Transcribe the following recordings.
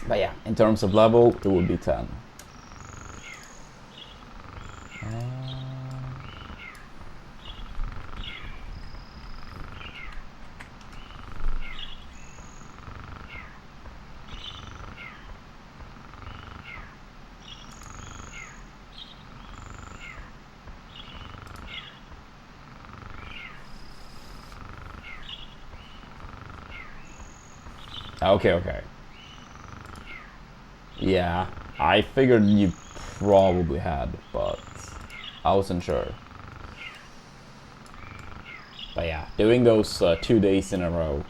But yeah, in terms of level, it would be 10. Okay. Yeah, I figured you probably had, but I wasn't sure. But yeah, doing those 2 days in a row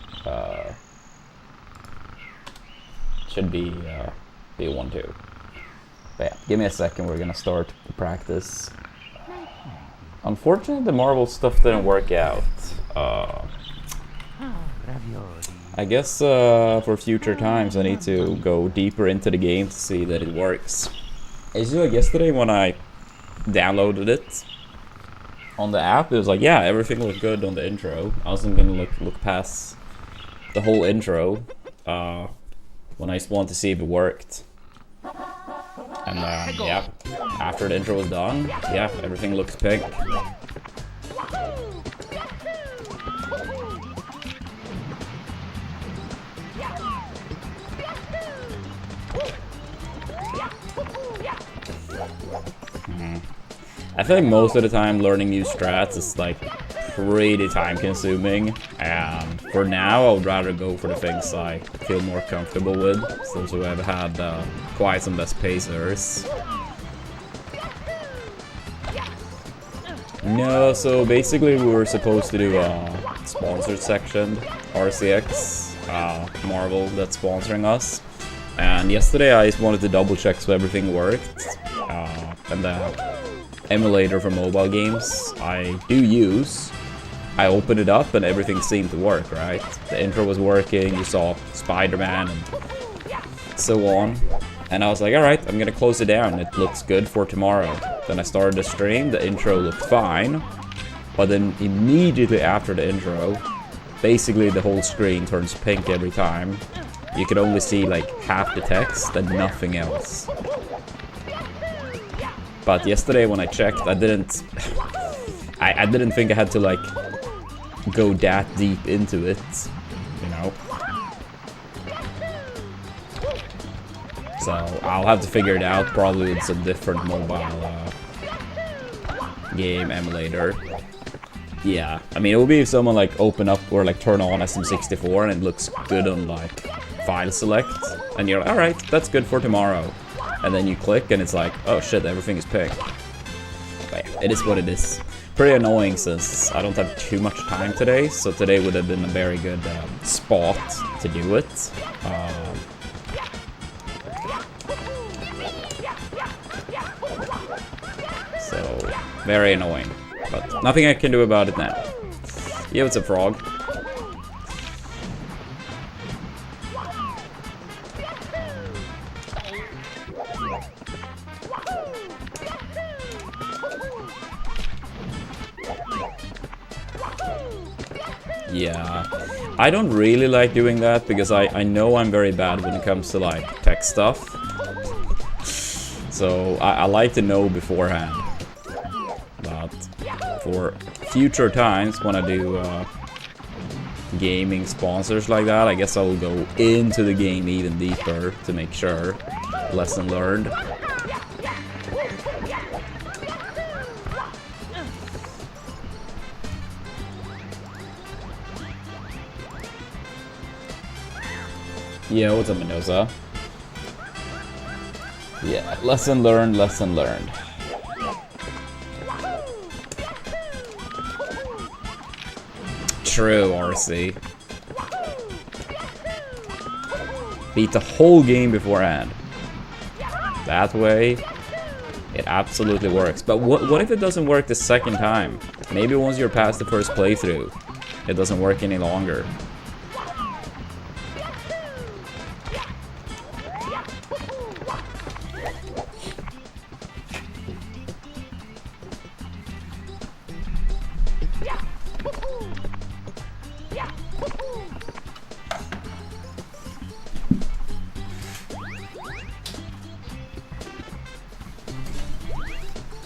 should be a 1-2. But yeah, give me a second, we're gonna start the practice. Unfortunately, the Marvel stuff didn't work out. I guess for future times I need to go deeper into the game to see that it works. It's like yesterday when I downloaded it on the app, it was like, yeah, everything looked good on the intro. I wasn't gonna look past the whole intro when I just wanted to see if it worked. And yeah, after the intro was done, yeah, everything looks pink. I feel like most of the time learning new strats is like pretty time consuming, and for now I would rather go for the things I feel more comfortable with, since we have had quite some best pacers. No, so basically we were supposed to do a sponsored section, RCX, Marvel that's sponsoring us, and yesterday I just wanted to double check so everything worked, and the emulator for mobile games I do use, I opened it up and everything seemed to work, right? The intro was working, you saw Spider-Man and so on. And I was like, alright, I'm gonna close it down, it looks good for tomorrow. Then I started the stream, the intro looked fine, but then immediately after the intro, basically the whole screen turns pink every time. You could only see like half the text and nothing else. But yesterday when I checked, I didn't think I had to like go that deep into it, you know. So I'll have to figure it out, probably with some different mobile game emulator. Yeah, I mean it would be if someone like open up or like turn on SM64 and it looks good on like file select, and you're like, alright, that's good for tomorrow. And then you click and it's like, oh shit, everything is pink. But yeah, it is what it is. Pretty annoying since I don't have too much time today, so today would have been a very good spot to do it. So, very annoying. But nothing I can do about it now. Yeah, it's a frog. Yeah, I don't really like doing that because I know I'm very bad when it comes to like tech stuff. So I like to know beforehand. But for future times when I do gaming sponsors like that, I guess I will go into the game even deeper to make sure. Lesson learned. Yeah, what's up, Mendoza? Yeah, lesson learned, lesson learned. True, RC. Beat the whole game beforehand. That way, it absolutely works. But what if it doesn't work the second time? Maybe once you're past the first playthrough, it doesn't work any longer.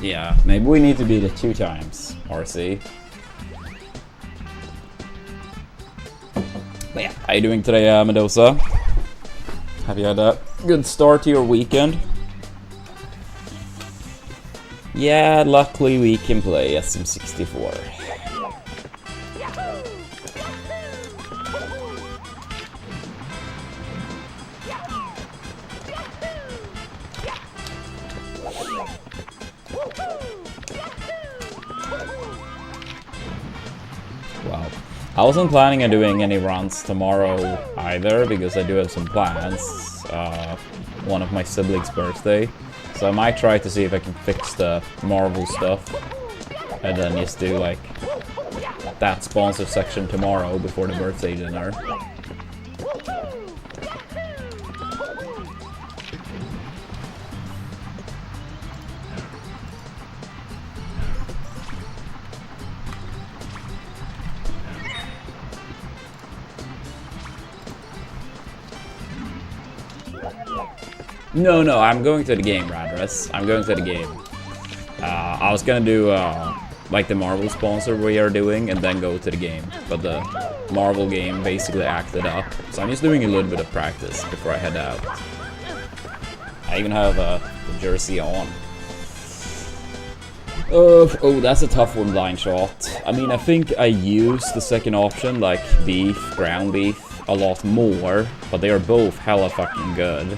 Yeah, maybe we need to beat it 2 times, RC. But yeah, how you doing today, Mendoza? Have you had a good start to your weekend? Yeah, luckily we can play SM64. Wow. I wasn't planning on doing any runs tomorrow either, because I do have some plans. One of my siblings' birthday. So I might try to see if I can fix the Marvel stuff. And then just do like that sponsor section tomorrow before the birthday dinner. No, I'm going to the game, Radris. I'm going to the game. I was gonna do like the Marvel sponsor we are doing and then go to the game. But the Marvel game basically acted up. So I'm just doing a little bit of practice before I head out. I even have the jersey on. Oh, that's a tough one, blind shot. I mean, I think I use the second option, like beef, ground beef, a lot more. But they are both hella fucking good.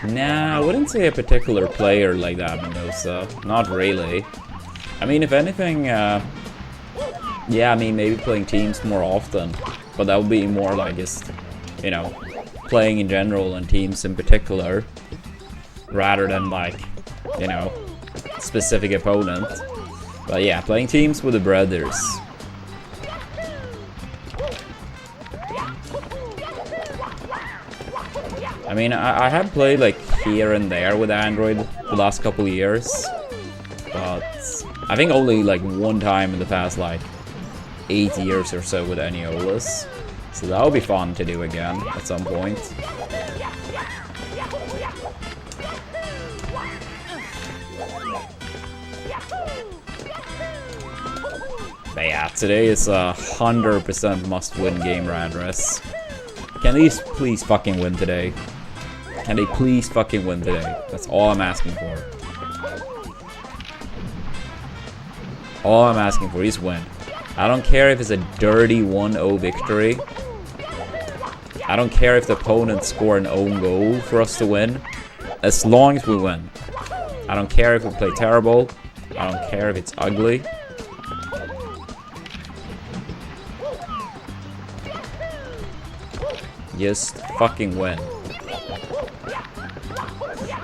Nah, I wouldn't say a particular player like that, Mendoza. Not really. I mean, if anything, yeah, I mean, maybe playing teams more often. But that would be more like just, you know, playing in general and teams in particular. Rather than like, you know, specific opponent. But yeah, playing teams with the brothers. I mean, I have played like here and there with Android the last couple of years, but I think only like one time in the past like 8 years or so with Eniolas. So that would be fun to do again at some point. But yeah, today is a 100% must-win game, Radris. Can these please fucking win today? Can they please fucking win today? That's all I'm asking for. All I'm asking for is win. I don't care if it's a dirty 1-0 victory. I don't care if the opponents score an own goal for us to win. As long as we win. I don't care if we play terrible. I don't care if it's ugly. Just fucking win.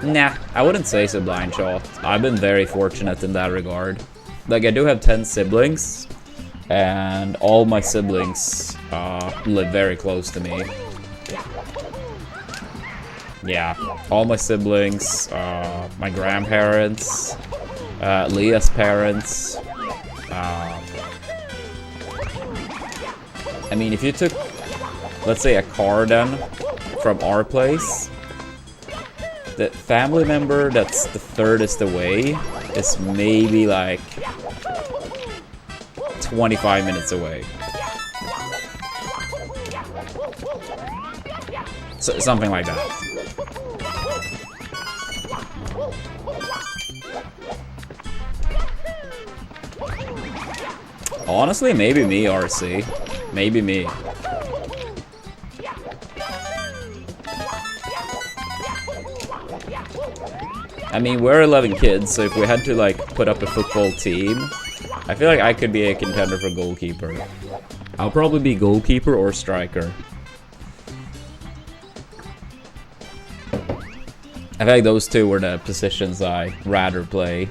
Nah, I wouldn't say so, blind shot. I've been very fortunate in that regard. Like, I do have 10 siblings, and all my siblings live very close to me. Yeah, all my siblings, my grandparents, Leah's parents. I mean, if you took, let's say, a car then from our place, the family member that's the furthest away is maybe like 25 minutes away. So, something like that. Honestly, maybe me, RC. Maybe me. I mean, we're 11 kids, so if we had to, like, put up a football team, I feel like I could be a contender for goalkeeper. I'll probably be goalkeeper or striker. I feel like those two were the positions I rather play.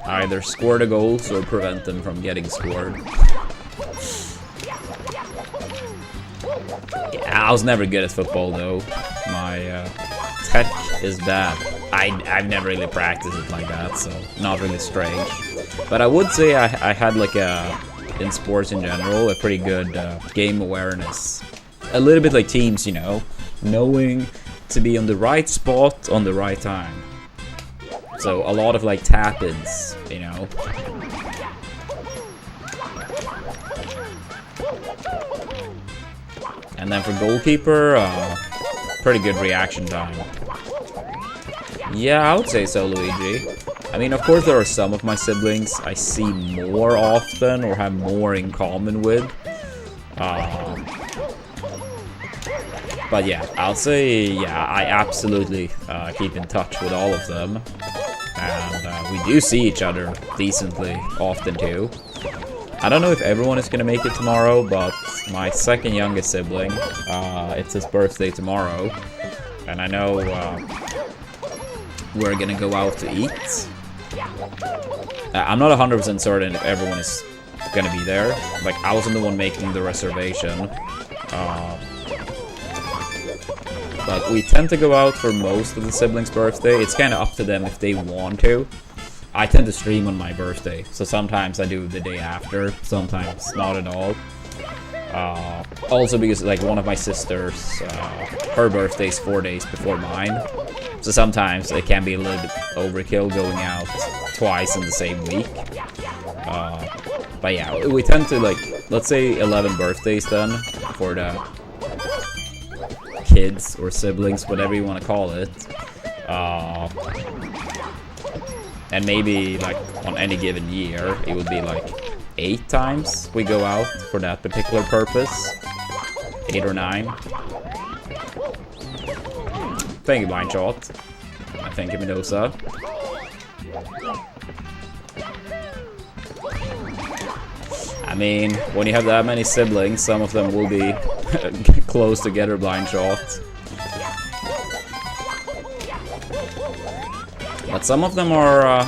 Either score the goals or prevent them from getting scored. Yeah, I was never good at football, though. My tech is bad. I've never really practiced it like that, so not really strange. But I would say I had like in sports in general, a pretty good game awareness. a little bit like teams, you know, knowing to be on the right spot on the right time. So a lot of like tap-ins, you know. And then for goalkeeper, pretty good reaction time. Yeah, I would say so, Luigi. I mean, of course there are some of my siblings I see more often or have more in common with. But yeah, I'll say, yeah, I absolutely keep in touch with all of them. And we do see each other decently often too. I don't know if everyone is gonna make it tomorrow, but my second youngest sibling, it's his birthday tomorrow. And I know we're gonna go out to eat. I'm not 100% certain if everyone is gonna be there. Like, I wasn't the one making the reservation. But we tend to go out for most of the siblings' birthday. It's kind of up to them if they want to. I tend to stream on my birthday, so sometimes I do the day after, sometimes not at all. Also because like one of my sisters, her birthday is 4 days before mine. So sometimes it can be a little bit overkill going out twice in the same week. But yeah, we tend to like, let's say 11 birthdays then for the kids or siblings, whatever you want to call it. And maybe like on any given year, it would be like 8 times we go out for that particular purpose. 8 or 9. Thank you, Blind Shot. Thank you, Mendoza. I mean, when you have that many siblings, some of them will be close together, Blind Shot. But some of them are,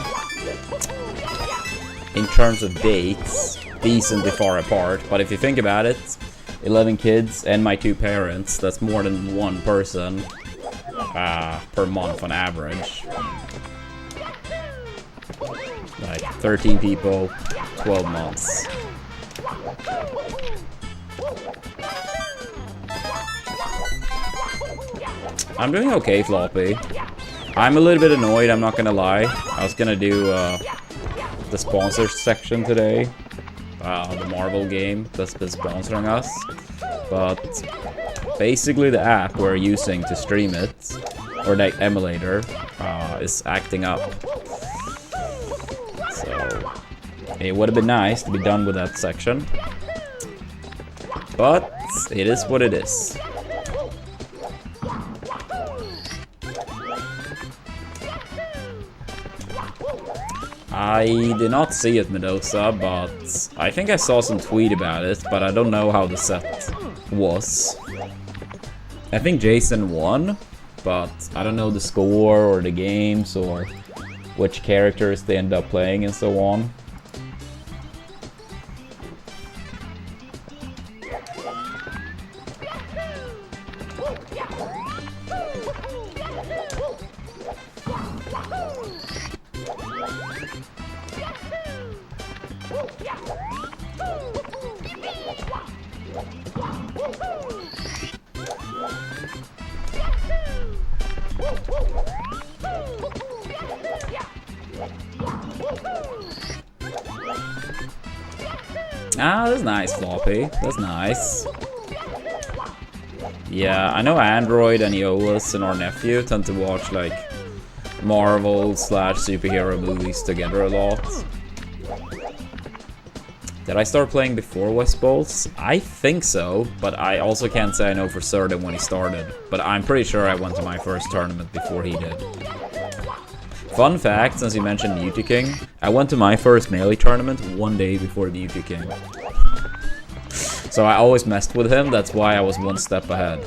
in terms of dates, decently far apart. But if you think about it, 11 kids and my 2 parents, that's more than one person per month on average. Like 13 people, 12 months. I'm doing okay, Floppy. I'm a little bit annoyed, I'm not gonna lie. I was gonna do the sponsor section today. The Marvel game that's been sponsoring us. But basically the app we're using to stream it, or the emulator, is acting up. So it would have been nice to be done with that section. But it is what it is. I did not see it, Mendoza, but I think I saw some tweet about it, but I don't know how the set was. I think Jason won, but I don't know the score or the games or which characters they end up playing and so on. Ah, that's nice, Floppy. That's nice. Yeah, I know Android and Eolus and our nephew tend to watch, like, Marvel/superhero movies together a lot. Did I start playing before West Bolts? I think so, but I also can't say I know for certain when he started. But I'm pretty sure I went to my first tournament before he did. Fun fact, since you mentioned Beauty King, I went to my first Melee tournament 1 day before Beauty King. So I always messed with him, that's why I was 1 step ahead.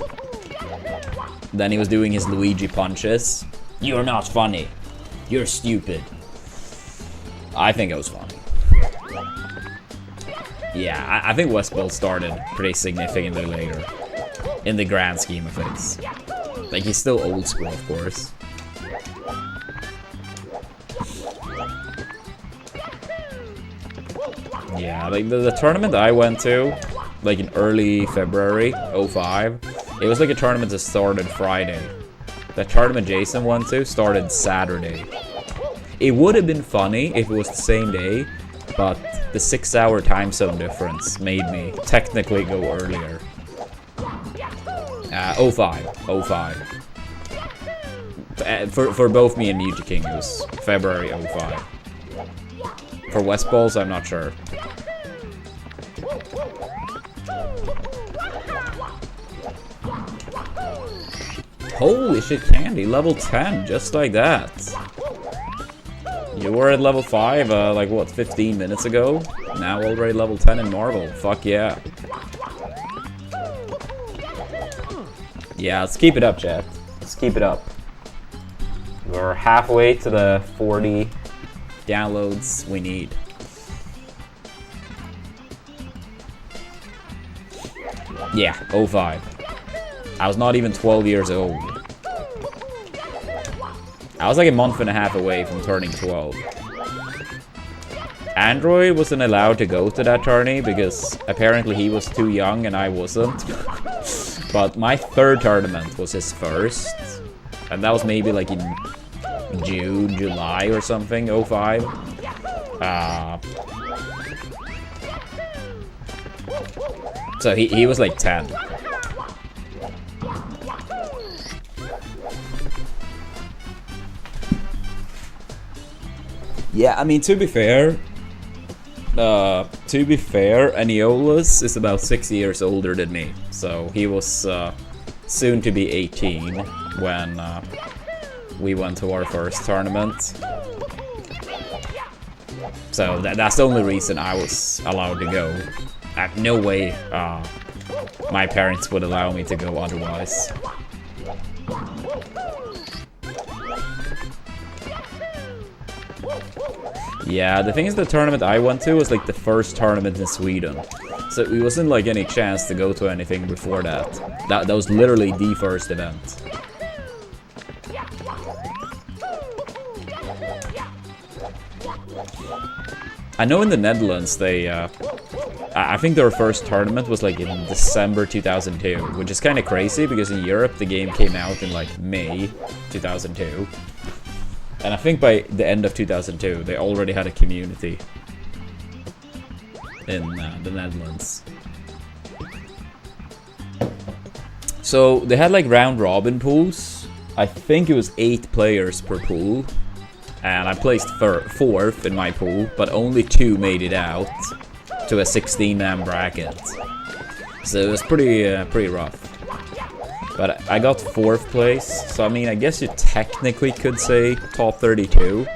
Then he was doing his Luigi punches. You're not funny. You're stupid. I think it was funny. Yeah, I think West Bolt started pretty significantly later. In the grand scheme of things. Like, he's still old school, of course. Yeah, like the tournament I went to, like in early February, 05. It was like a tournament that started Friday. The tournament Jason went to started Saturday. It would have been funny if it was the same day, but the 6-hour time zone difference made me technically go earlier. 05. For both me and Muji King, it was February 05. For West Balls, I'm not sure. Holy shit, Candy, level 10, just like that. You were at level 5, like what, 15 minutes ago? Now already level 10 in Marvel, fuck yeah. Yeah, let's keep it up, chat. Let's keep it up. We're halfway to the 40 downloads we need. Yeah, 05. I was not even 12 years old. I was like a month and a half away from turning 12. Android wasn't allowed to go to that tourney because apparently he was too young and I wasn't. But my third tournament was his first. And that was maybe like in June, July or something, 05. So he was like 10. Yeah, I mean, to be fair, Aniolus is about 6 years older than me. So he was soon to be 18 when we went to our first tournament. So that's the only reason I was allowed to go. No way my parents would allow me to go otherwise. Yeah, the thing is the tournament I went to was like the first tournament in Sweden. So it wasn't like any chance to go to anything before that. That was literally the first event. I know in the Netherlands they, I think their first tournament was like in December 2002, which is kind of crazy because in Europe the game came out in like May 2002. And I think by the end of 2002 they already had a community in the Netherlands. So they had like round robin pools. I think it was 8 players per pool. And I placed 4th in my pool, but only 2 made it out to a 16-man bracket. So it was pretty rough. But I got 4th place, so I mean, I guess you technically could say top 32.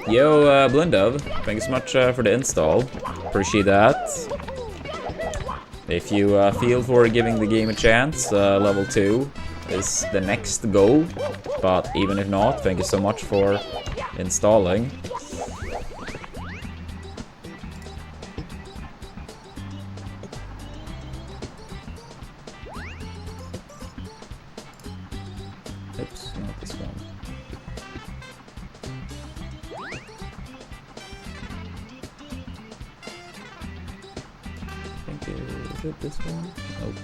Yo, Blindov, thank you so much for the install. Appreciate that. If you feel for giving the game a chance, level 2 is the next goal. But even if not, thank you so much for installing. Oops, not this one. I think is it this one? Nope.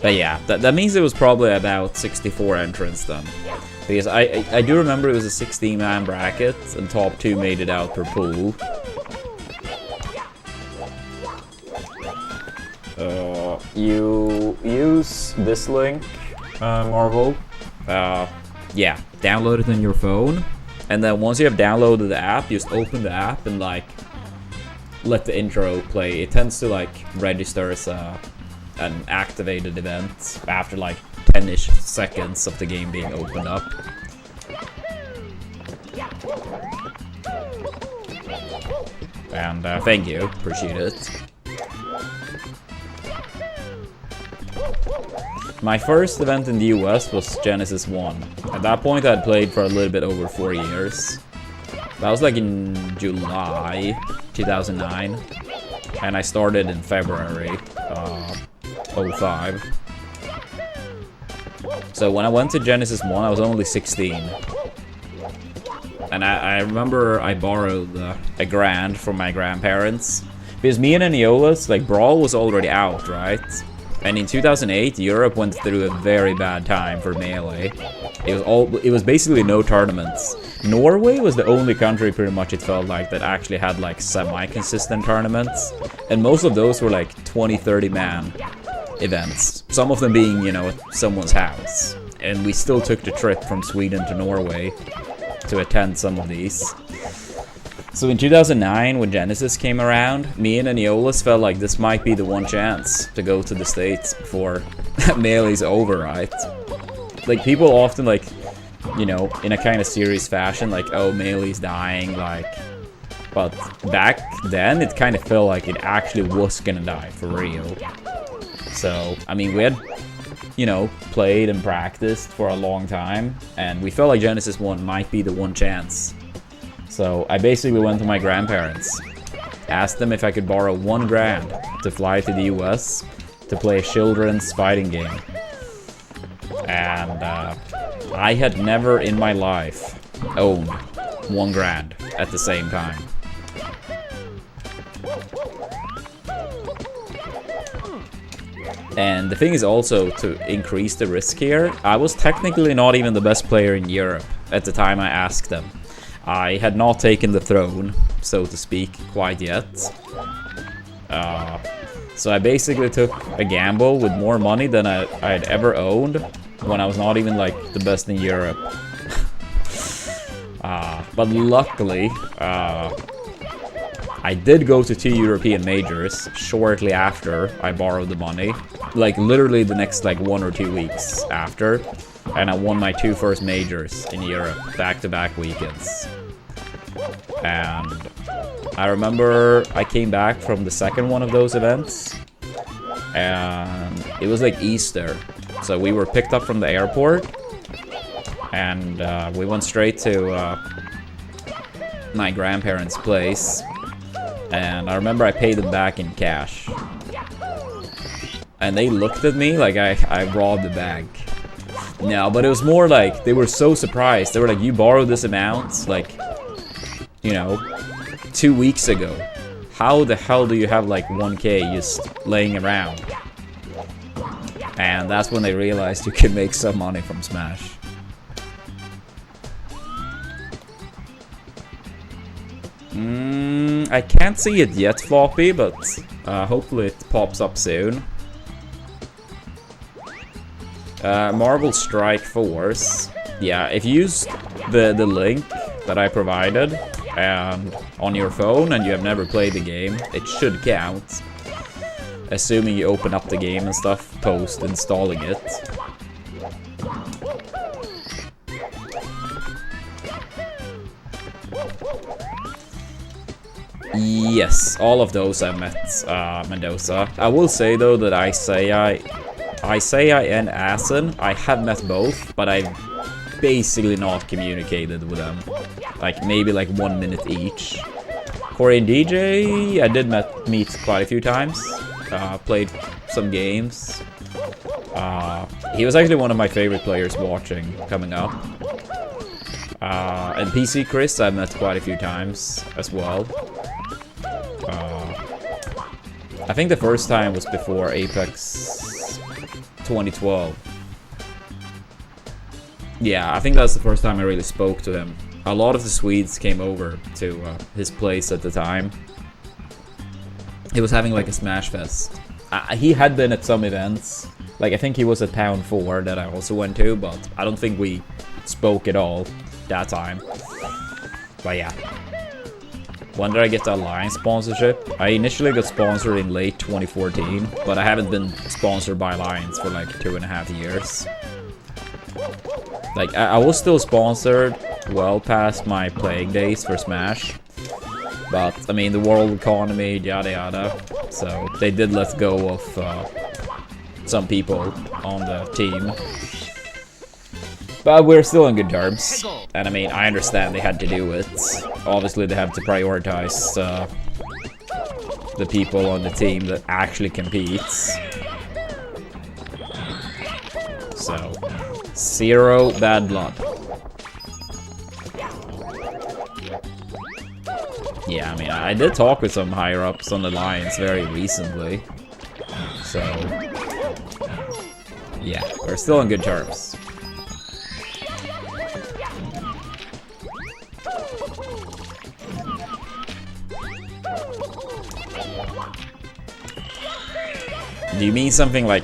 But yeah, that means it was probably about 64 entrants then. Because I do remember it was a 16-man bracket, and top 2 made it out per pool. You use this link, Marvel. Yeah, download it on your phone. And then once you have downloaded the app, you just open the app and like let the intro play. It tends to like register as an activated event after like 10-ish seconds of the game being opened up. And thank you, appreciate it. My first event in the US was Genesis 1. At that point I'd played for a little bit over 4 years. That was like in July 2009. And I started in February 05. So when I went to Genesis 1, I was only 16. And I remember I borrowed a grand from my grandparents. Because me and Neola's, like, Brawl was already out, right? And in 2008, Europe went through a very bad time for Melee. It was basically no tournaments. Norway was the only country, pretty much, it felt like, that actually had, like, semi-consistent tournaments. And most of those were, like, 20-30 man events. Some of them being, you know, at someone's house. And we still took the trip from Sweden to Norway to attend some of these. So in 2009, when Genesis came around, me and Neola's felt like this might be the one chance to go to the States before Melee's over, right? Like, people often, like, you know, in a kind of serious fashion, like, oh, Melee's dying, like... But back then, it kind of felt like it actually was gonna die, for real. So, I mean, we had, you know, played and practiced for a long time, and we felt like Genesis 1 might be the one chance. So I basically went to my grandparents, asked them if I could borrow $1 grand to fly to the US to play a children's fighting game. And I had never in my life owned $1 grand at the same time. And the thing is also, to increase the risk here, I was technically not even the best player in Europe at the time I asked them. I had not taken the throne, so to speak, quite yet. So I basically took a gamble with more money than I had ever owned when I was not even, like, the best in Europe. But luckily, I did go to 2 European majors shortly after I borrowed the money. Like, literally the next, like, 1 or 2 weeks after. And I won my 2 first majors in Europe, back-to-back weekends. And I remember I came back from the second one of those events, and it was like Easter. So we were picked up from the airport, and we went straight to my grandparents' place. And I remember I paid them back in cash. And they looked at me like I robbed the bank. No, but it was more like, they were so surprised. They were like, you borrowed this amount, like, you know, 2 weeks ago. How the hell do you have like 1K just laying around? And that's when they realized you could make some money from Smash. I can't see it yet, Floppy, but hopefully it pops up soon. Marvel Strike Force. Yeah, if you use the link that I provided and on your phone and you have never played the game, it should count. Assuming you open up the game and stuff post installing it. Yes, all of those I met Mendoza. I will say though that Isaiah and Asen, I have met both, but I've basically not communicated with them. Like maybe like 1 minute each. Corey and DJ, I did meet quite a few times. Played some games. He was actually one of my favorite players watching coming up. And PC Chris I met quite a few times as well. I think the first time was before Apex 2012. Yeah, I think that's the first time I really spoke to him. A lot of the Swedes came over to his place at the time. He was having like a Smash Fest. He had been at some events. Like I think he was at Pound 4 that I also went to, but I don't think we spoke at all that time. But yeah. When did I get the Alliance sponsorship? I initially got sponsored in late 2014, but I haven't been sponsored by Alliance for like 2.5 years. Like, I was still sponsored well past my playing days for Smash. But, I mean, the world economy, yada yada. So, they did let go of some people on the team. But we're still on good terms. And I mean, I understand they had to do it. Obviously, they have to prioritize the people on the team that actually competes. So, 0 bad blood. Yeah, I mean, I did talk with some higher-ups on the Alliance very recently. So, yeah, we're still on good terms. Do you mean something like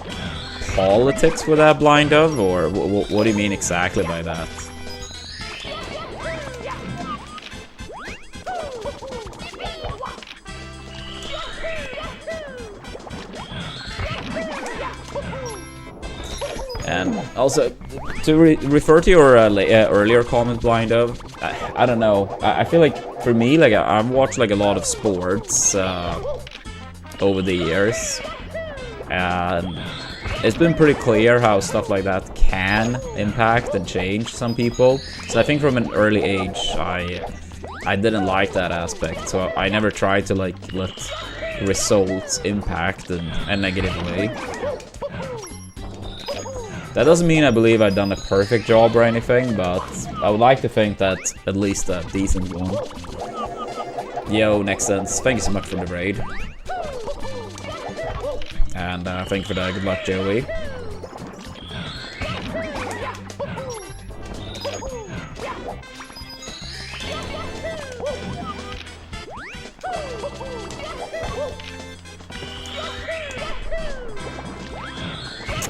politics with that, Blind Dove? Or what do you mean exactly by that? And also, to refer to your earlier comment, Blind Dove, I don't know. I feel like, for me, like, I've watched like a lot of sports over the years. And it's been pretty clear how stuff like that can impact and change some people. So I think from an early age, I didn't like that aspect. So I never tried to like let results impact in a negative way. That doesn't mean I believe I've done a perfect job or anything, but I would like to think that at least a decent one. Yo, Next Sense, thank you so much for the raid. And thank you for that. Good luck, Joey.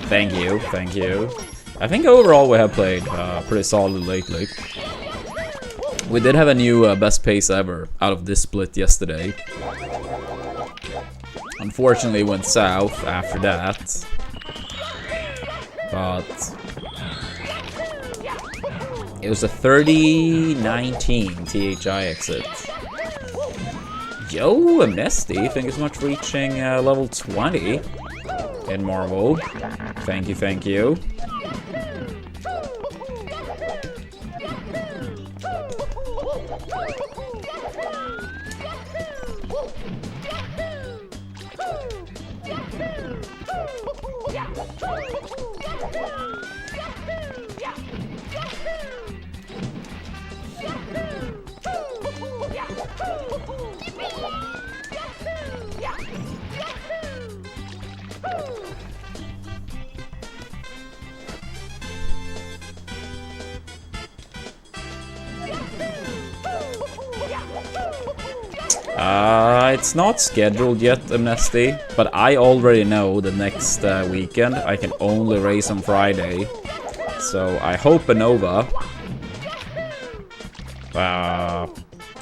Thank you, thank you. I think overall we have played pretty solid lately. We did have a new best pace ever out of this split yesterday. Unfortunately, it went south after that. But it was a 30-19 THI exit. Yo, Amnesty, thank you so much for reaching level 20 in Marvel. Thank you, thank you. It's not scheduled yet, Amnesty, but I already know the next weekend I can only race on Friday. So I hope a Nova,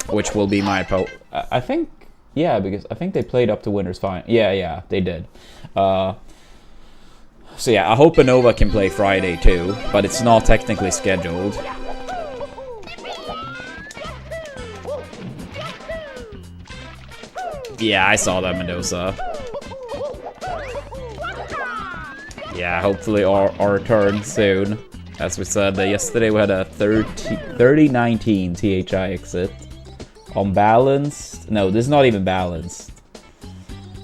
which will be my I think, yeah, because I think they played up to Winners Final. Yeah, they did. So yeah, I hope a Nova can play Friday too, but it's not technically scheduled. Yeah, I saw that, Mendoza. Yeah, hopefully our turn soon. As we said, yesterday we had a 30-19 THI exit. Unbalanced. No, this is not even balanced.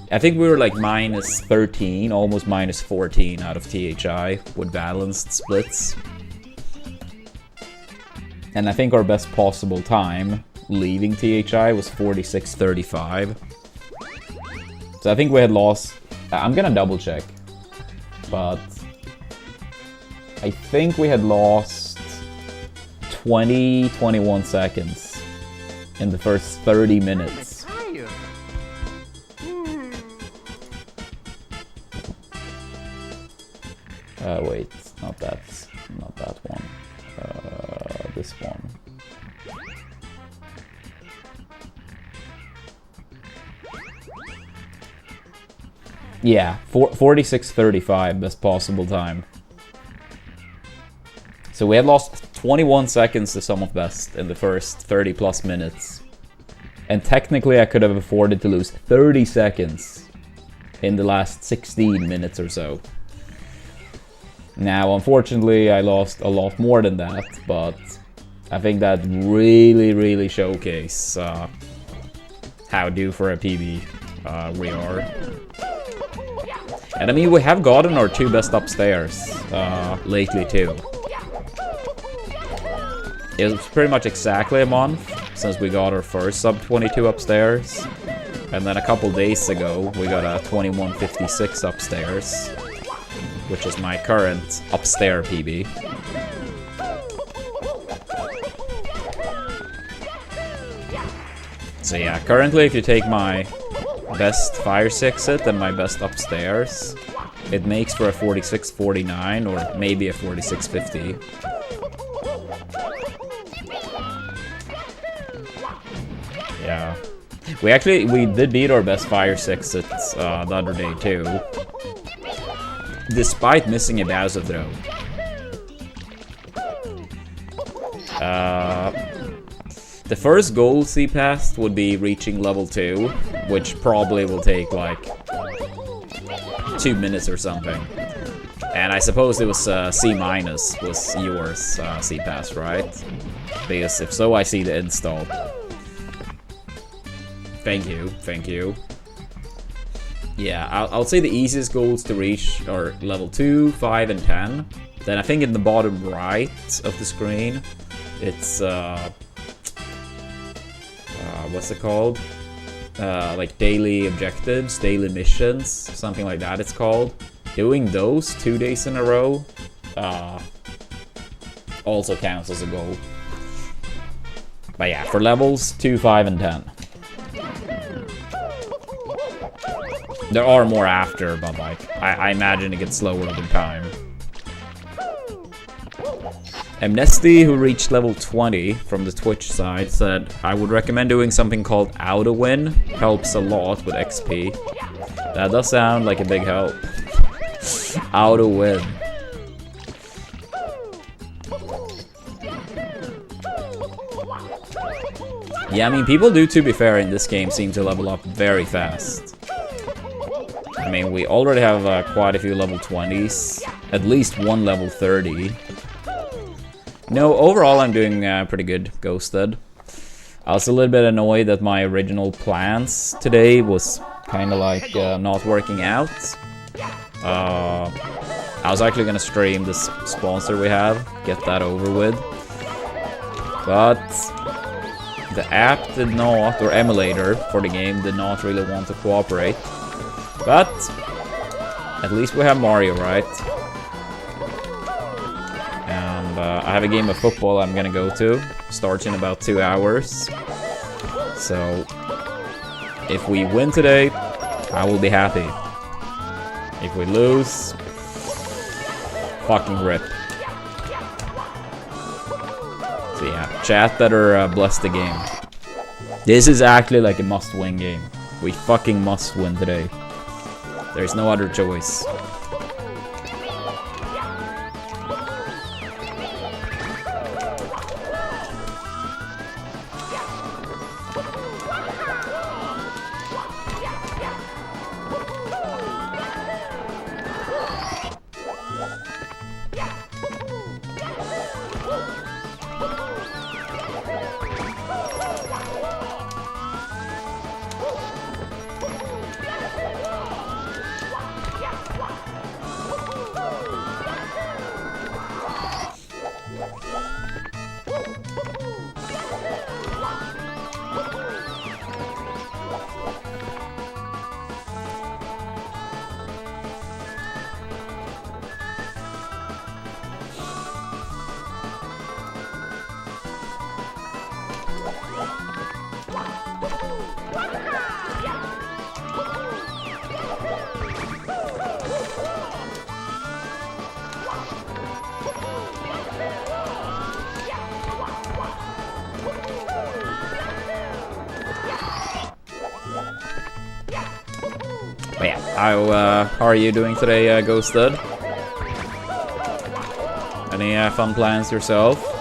I think we were like minus 13, almost minus 14 out of THI with balanced splits. And I think our best possible time leaving THI was 46:35. So I think we had lost. I'm gonna double check, but I think we had lost 21 seconds in the first 30 minutes. Wait, not that one. This one. Yeah, 46:35, best possible time. So we had lost 21 seconds to some of best in the first 30 plus minutes. And technically I could have afforded to lose 30 seconds in the last 16 minutes or so. Now, unfortunately, I lost a lot more than that, but I think that really showcase how due for a PB we are. And I mean, we have gotten our 2 best upstairs lately too. It was pretty much exactly a month since we got our first sub 22 upstairs. And then a couple days ago, we got a 2156 upstairs, which is my current upstairs PB. So yeah, currently if you take my best fire 6-it and my best upstairs, it makes for a 4649 or maybe a 4650. Yeah. We did beat our best fire 6-it the other day too. Despite missing a Bowser throw. The first goal C passed would be reaching level 2, which probably will take like 2 minutes or something. And I suppose it was C- was yours C pass, right? Because if so, I see the install. Thank you. Yeah, I'll say the easiest goals to reach are level 2, 5, and 10. Then I think in the bottom right of the screen, it's what's it called? Like daily objectives, daily missions, something like that it's called. Doing those 2 days in a row also counts as a goal. But yeah, for levels 2, 5, and 10. There are more after, but like, I imagine it gets slower over time. Amnesty, who reached level 20 from the Twitch side, said, I would recommend doing something called Auto-Win. Helps a lot with XP. That does sound like a big help. Auto-Win. Yeah, I mean, people do, to be fair, in this game seem to level up very fast. I mean, we already have quite a few level 20s. At least one level 30. No, overall I'm doing pretty good, Ghosted. I was a little bit annoyed that my original plans today was kind of like not working out. I was actually gonna stream this sponsor we have, get that over with. But the app did not, or emulator for the game, did not really want to cooperate. But at least we have Mario, right? And I have a game of football I'm gonna go to. Starts in about 2 hours. So if we win today, I will be happy. If we lose, fucking rip. So yeah, chat better bless the game. This is actually like a must-win game. We fucking must win today. There's no other choice. But yeah, how are you doing today, Ghosted? Any fun plans yourself?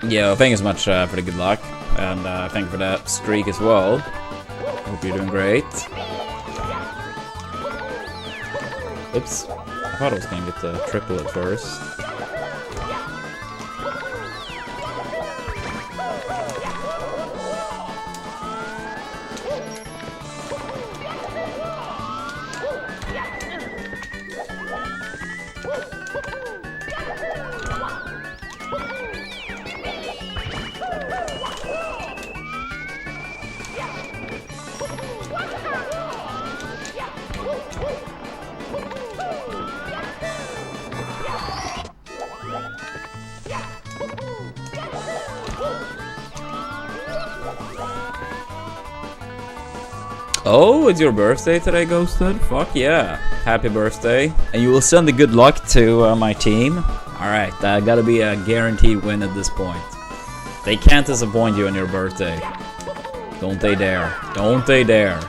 Yeah, thank you so much for the good luck, and thank you for that streak as well. Hope you're doing great. Oops, I thought I was gonna get the triple at first. Oh, it's your birthday today, Ghosted? Fuck yeah. Happy birthday. And you will send the good luck to my team. Alright, that gotta be a guaranteed win at this point. They can't disappoint you on your birthday. Don't they dare. Don't they dare.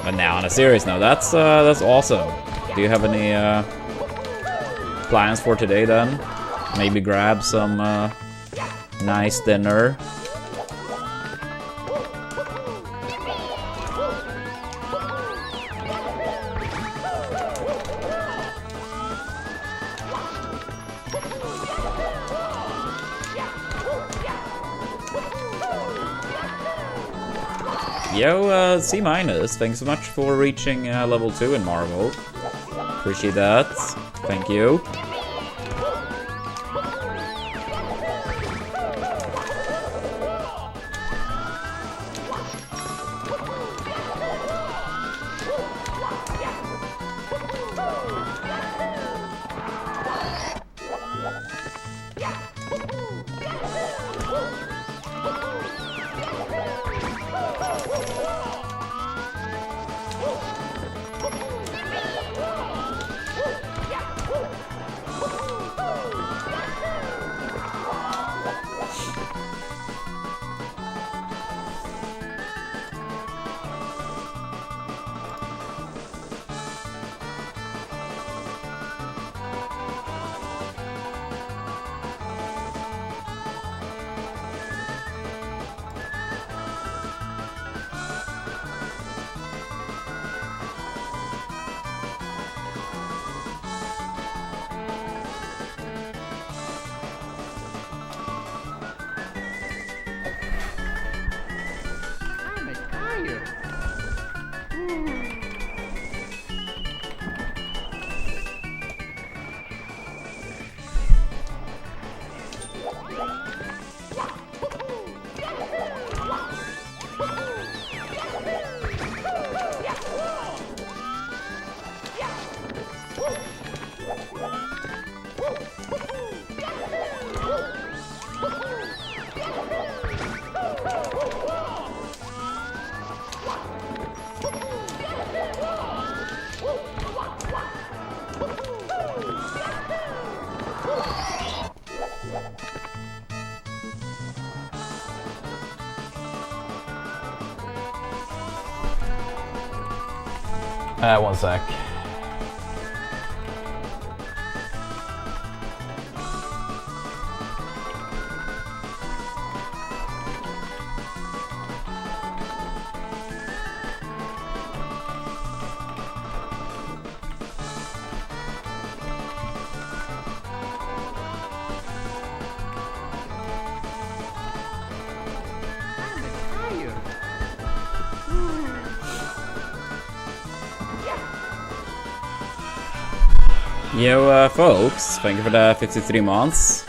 But now, on a serious note, that's awesome. Do you have any plans for today then? Maybe grab some nice dinner. Yo, C-, thanks so much for reaching level 2 in Marvel. Appreciate that. Thank you. One sec. Yo, folks, thank you for the 53 months.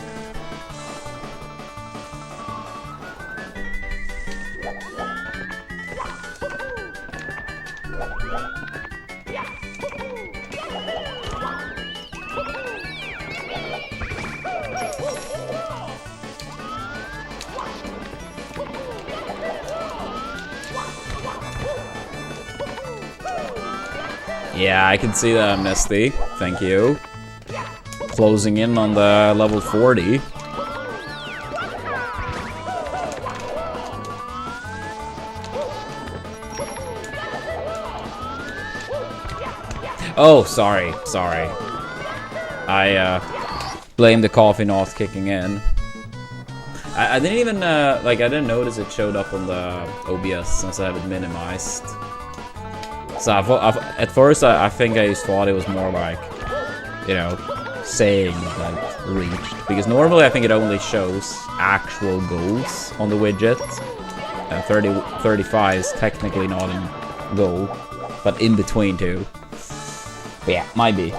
Yeah, I can see that, Misty. Thank you. Closing in on the level 40. Oh, sorry. I blame the coffee not kicking in. I didn't even, I didn't notice it showed up on the OBS since I have it minimized. So at first I think I just thought it was more like, you know, saying that reached. Because normally I think it only shows actual goals on the widget. And 35 is technically not in goal, but in between two. But yeah, might be.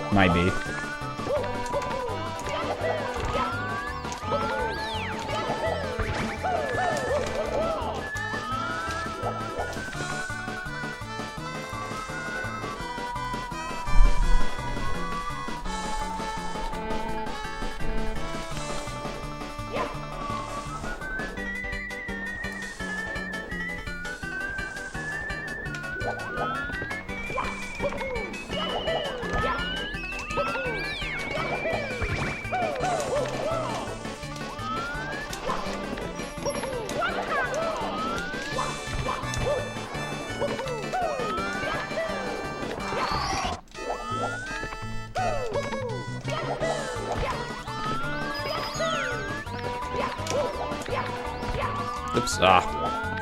Oops,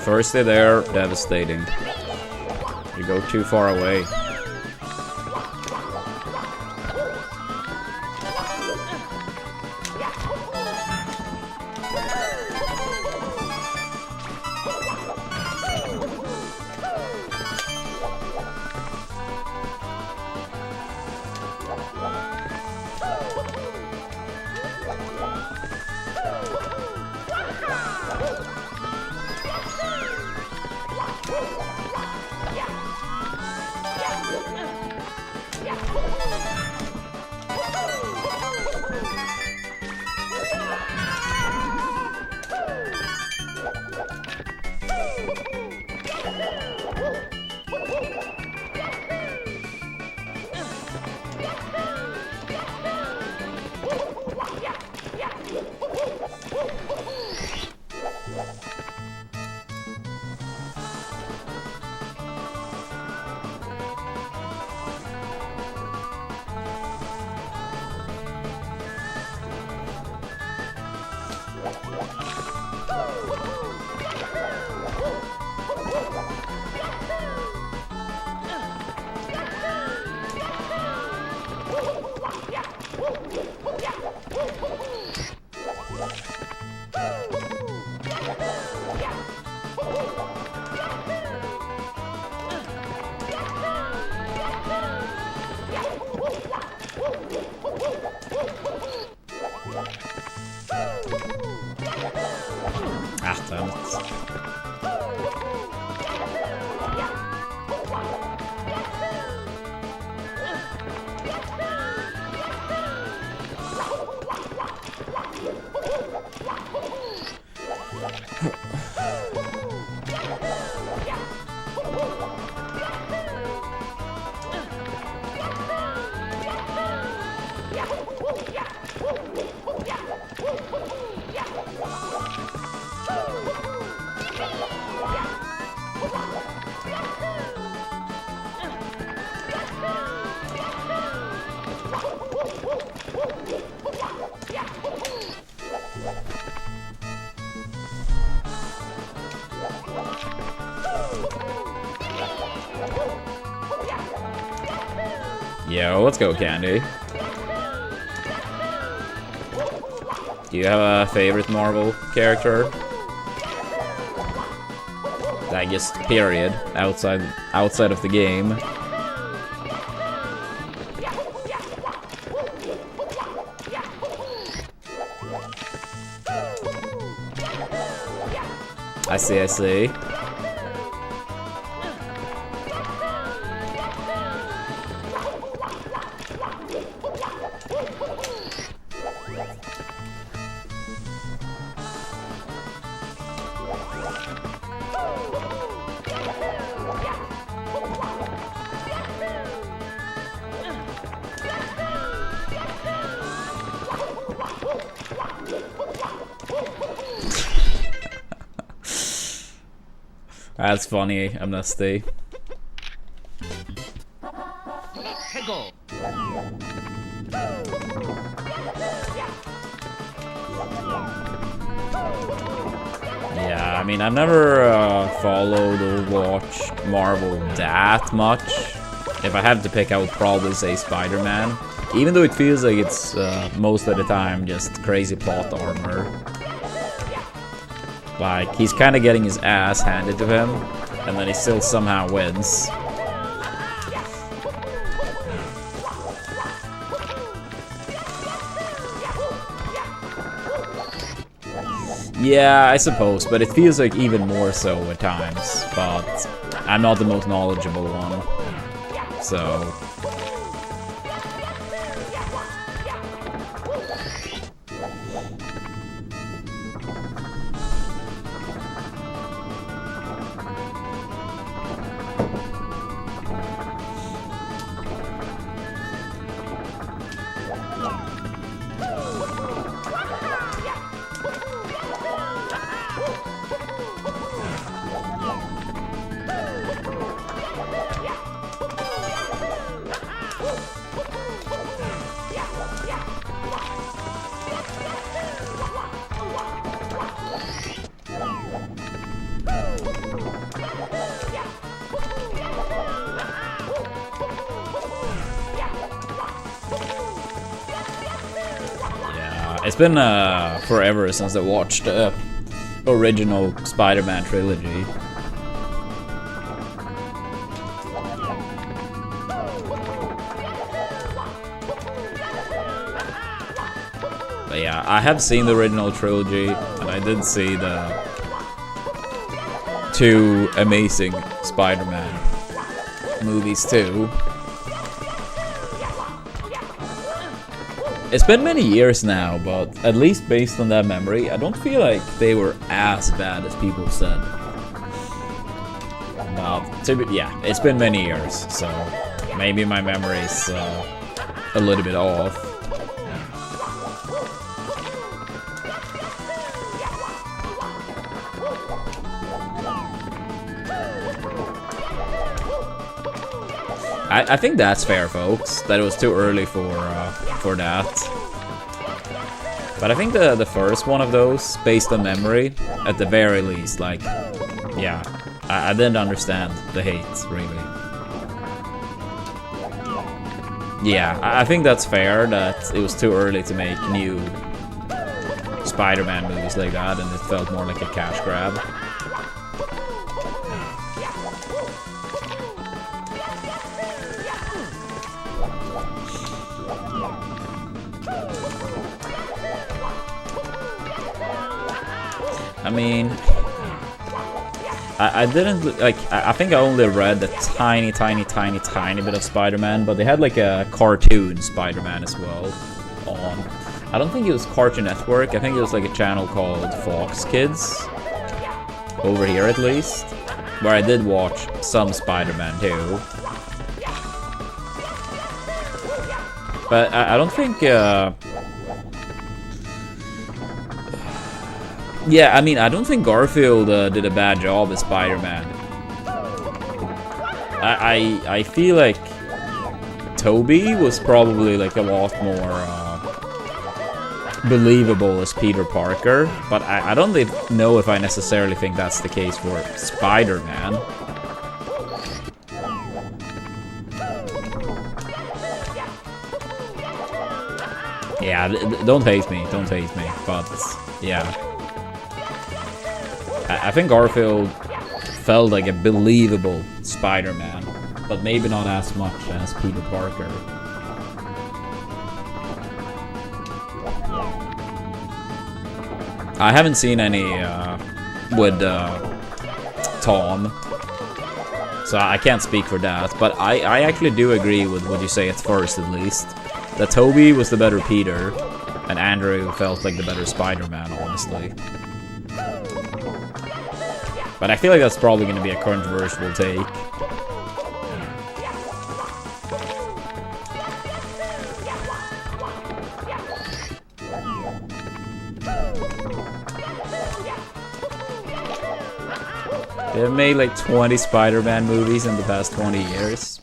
firstly there, devastating. You go too far away. Yo, let's go, Candy. Do you have a favorite Marvel character? Like, just period, outside of the game. I see. That's funny, Amnesty. Yeah, I mean, I've never followed or watched Marvel that much. If I had to pick, I would probably say Spider-Man. Even though it feels like it's most of the time just crazy plot armor. Like, he's kind of getting his ass handed to him, and then he still somehow wins. Yeah, I suppose, but it feels like even more so at times. But I'm not the most knowledgeable one, so... It's been forever since I watched the original Spider-Man trilogy. But yeah, I have seen the original trilogy, and I did see the 2 amazing Spider-Man movies too. It's been many years now, but at least based on that memory, I don't feel like they were as bad as people said. Yeah, it's been many years, so maybe my memory's a little bit off. I think that's fair, folks. That it was too early for that. But I think the first one of those, based on memory, at the very least, like, yeah, I didn't understand the hate, really. Yeah, I think that's fair that it was too early to make new Spider-Man movies like that, and it felt more like a cash grab. I mean, I didn't, like, I think I only read a tiny bit of Spider-Man, but they had like a cartoon Spider-Man as well on. I don't think it was Cartoon Network, I think it was like a channel called Fox Kids, over here at least, where I did watch some Spider-Man too. But I don't think, yeah, I mean, I don't think Garfield did a bad job as Spider-Man. I feel like Toby was probably like a lot more believable as Peter Parker, but I don't know if I necessarily think that's the case for Spider-Man. Yeah, don't hate me, but yeah. I think Garfield felt like a believable Spider-Man, but maybe not as much as Peter Parker. I haven't seen any with Tom, so I can't speak for that, but I actually do agree with what you say at first, at least. That Toby was the better Peter, and Andrew felt like the better Spider-Man, honestly. But I feel like that's probably going to be a controversial take. They've made like 20 Spider-Man movies in the past 20 years.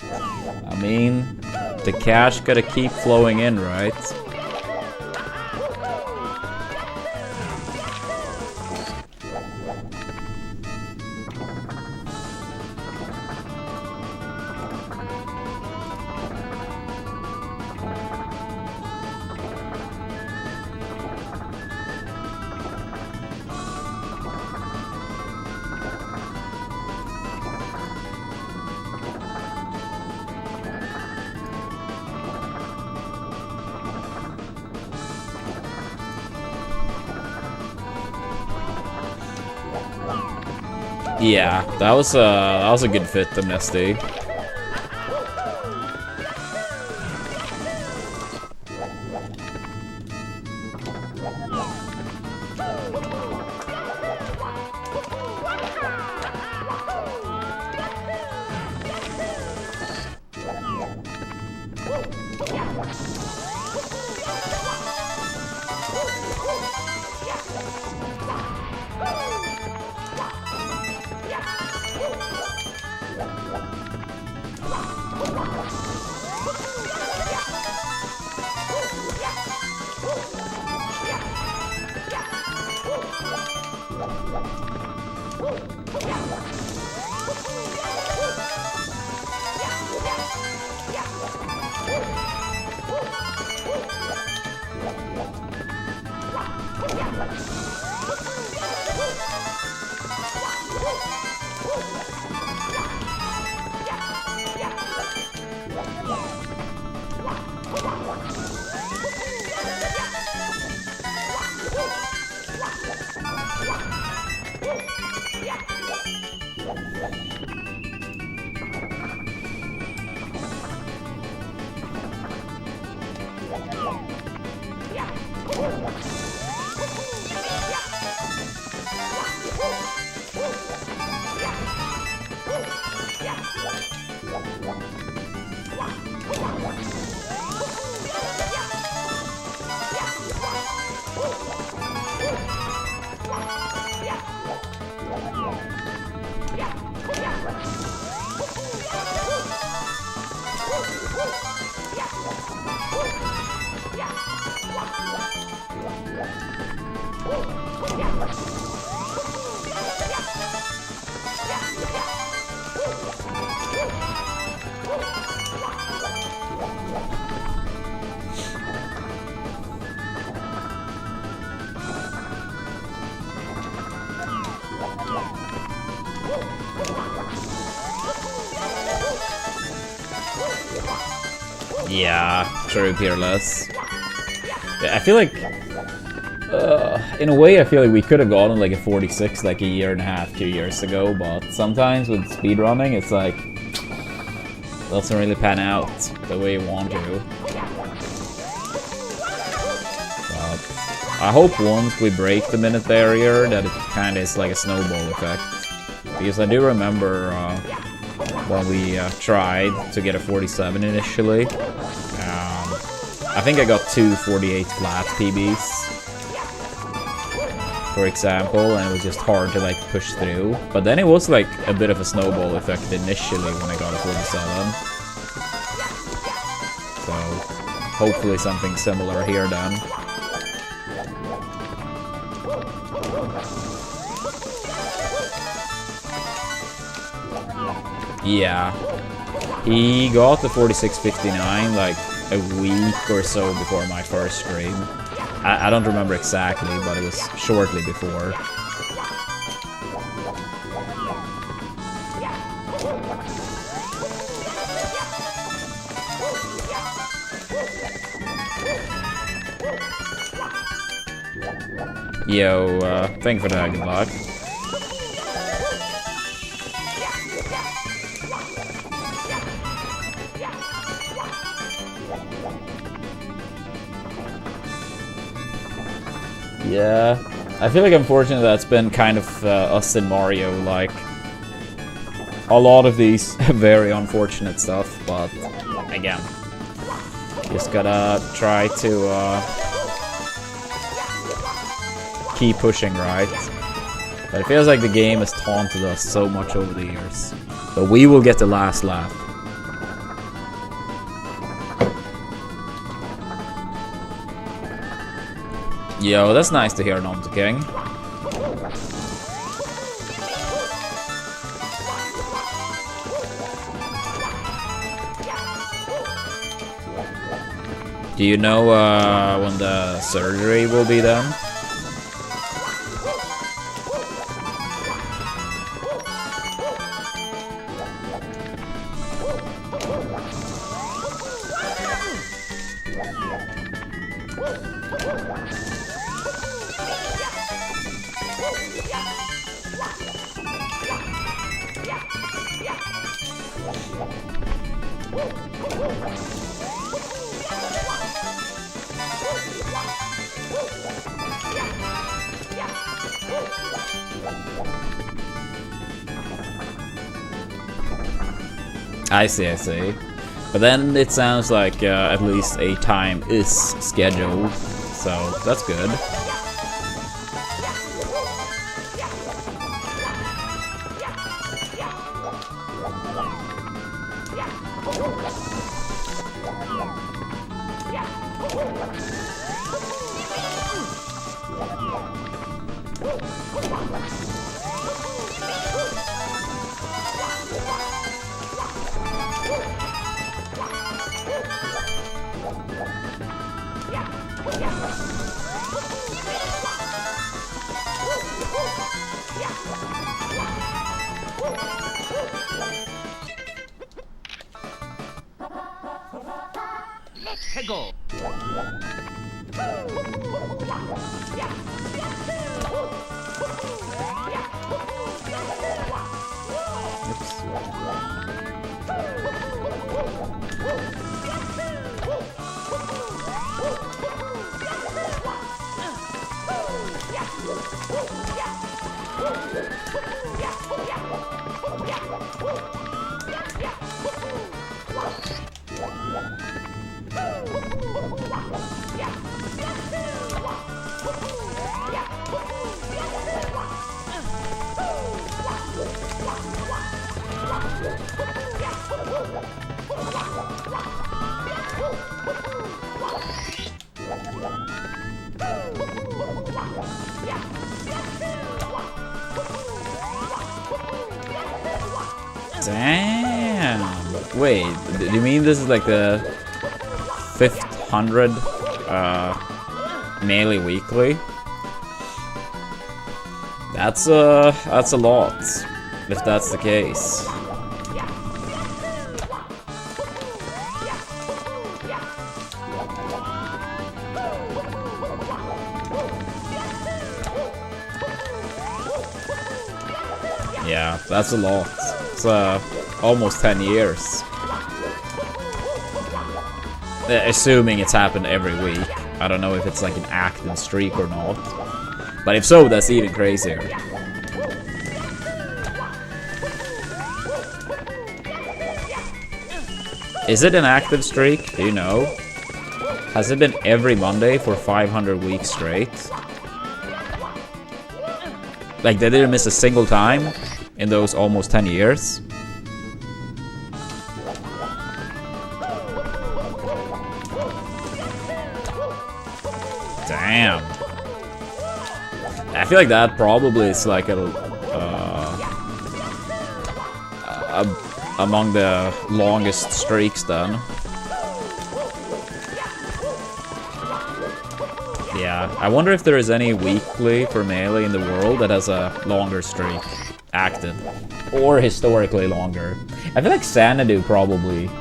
I mean, the cash gotta keep flowing in, right? Yeah, that was a good fit, the Nesty. Yeah, true, Peerless. I feel like, in a way, I feel like we could have gotten like a 46 like a year and a half, 2 years ago, but sometimes with speedrunning, it's like, it doesn't really pan out the way you want to. But I hope once we break the minute barrier that it kind of is like a snowball effect. Because I do remember when we tried to get a 47 initially. I think I got 2 48 flat PBs, for example, and it was just hard to like push through. But then it was like a bit of a snowball effect initially when I got a 47. So hopefully something similar here then. Yeah, he got the 46.59 like a week or so before my first stream. I don't remember exactly, but it was shortly before. Yo, thank you for the good luck. Yeah, I feel like unfortunately that's been kind of us in Mario, like a lot of these very unfortunate stuff, but again, just gotta try to keep pushing, right? But it feels like the game has taunted us so much over the years. But we will get the last laugh. Yo, that's nice to hear, Nom King. Do you know when the surgery will be done? I see. But then it sounds like at least a time is scheduled, so that's good. Damn. Wait, do you mean this is like the 500 melee weekly? That's a lot, if that's the case. Yeah, that's a lot. It's almost 10 years. Assuming it's happened every week. I don't know if it's like an active streak or not. But if so, that's even crazier. Is it an active streak? Do you know? Has it been every Monday for 500 weeks straight? Like, they didn't miss a single time in those almost 10 years? Damn. I feel like that probably is like among the longest streaks then. Yeah, I wonder if there is any weekly for Melee in the world that has a longer streak active. Or historically longer. I feel like Xanadu probably,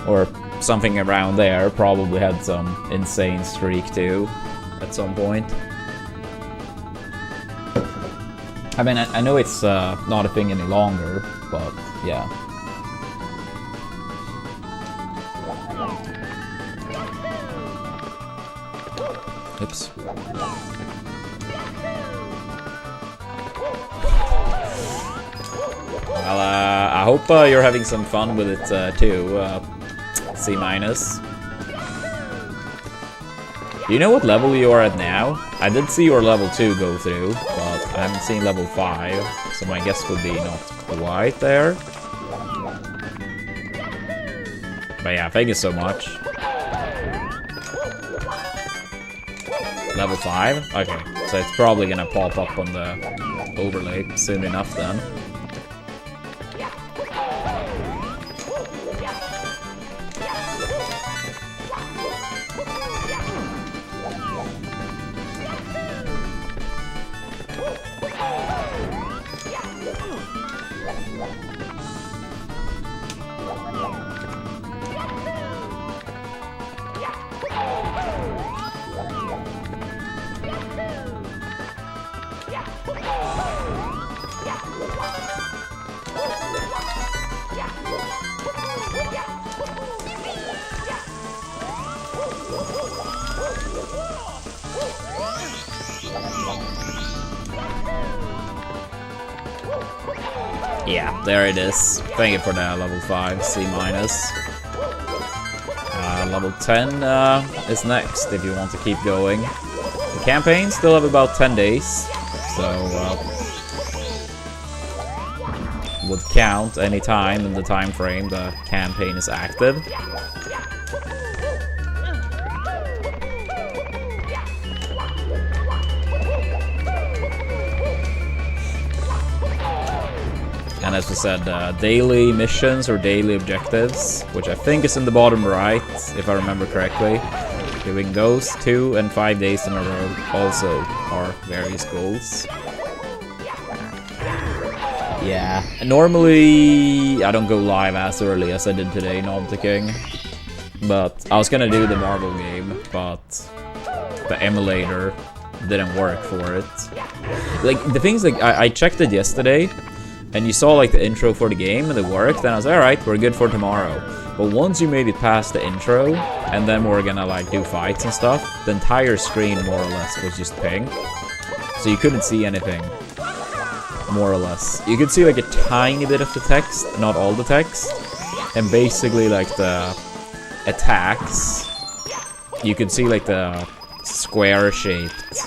or something around there, probably had some insane streak too, at some point. I mean, I know it's not a thing any longer, but yeah. Oops. Well, I hope you're having some fun with it too, C-. Do you know what level you are at now? I did see your level 2 go through, but I haven't seen level 5, so my guess would be not quite there. But yeah, thank you so much. Level 5? Okay, so it's probably gonna pop up on the overlay soon enough then. Yeah, there it is. Thank you for that, level 5, C-. Level 10 is next if you want to keep going. The campaign still have about 10 days, so would count any time in the time frame the campaign is active. And as we said, daily missions or daily objectives, which I think is in the bottom right, if I remember correctly. Doing those 2 and 5 days in a row also are various goals. Yeah, normally I don't go live as early as I did today, King. But I was gonna do the Marvel game, but the emulator didn't work for it. Like, the things, like, I checked it yesterday, and you saw like the intro for the game and it worked, and I was like, alright, we're good for tomorrow. But once you made it past the intro, and then we're gonna like do fights and stuff, the entire screen more or less was just pink. So you couldn't see anything, more or less. You could see like a tiny bit of the text, not all the text. And basically like the attacks, you could see like the square-shaped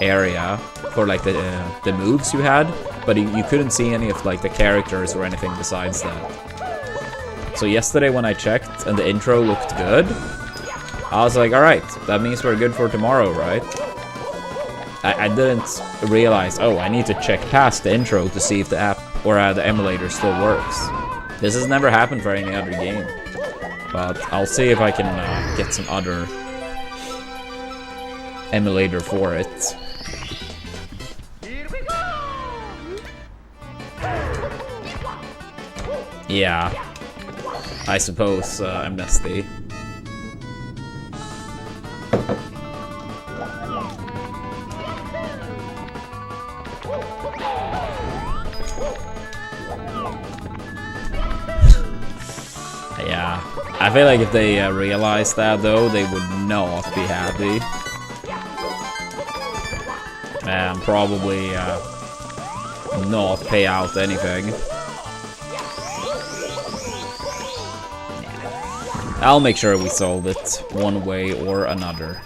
area for like the moves you had, but you couldn't see any of like the characters or anything besides that. So yesterday when I checked and the intro looked good, I was like, alright, that means we're good for tomorrow, right? I didn't realize, oh, I need to check past the intro to see if the app or the emulator still works. This has never happened for any other game, but I'll see if I can get some other emulator for it. Yeah, I suppose I'm nasty. Yeah, I feel like if they realized that though, they would not be happy. And probably not pay out anything. I'll make sure we solve it one way or another.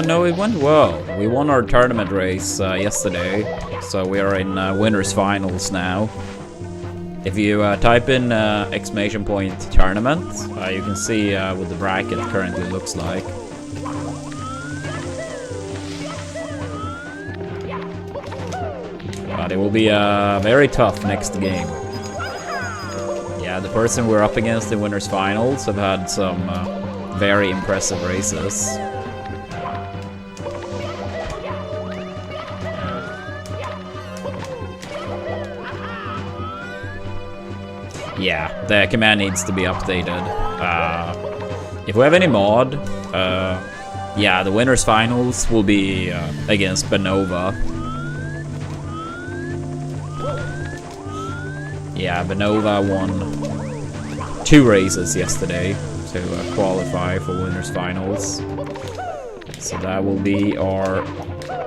No, it went well. We won our tournament race yesterday, so we are in winners finals now. If you type in exclamation point tournament, you can see what the bracket currently looks like. But it will be very tough next game. Yeah, the person we're up against in winners finals have had some very impressive races. Yeah, the command needs to be updated. If we have any mod, yeah, the winners finals will be against Benova. Yeah, Benova won 2 races yesterday to qualify for winners finals. So that will be our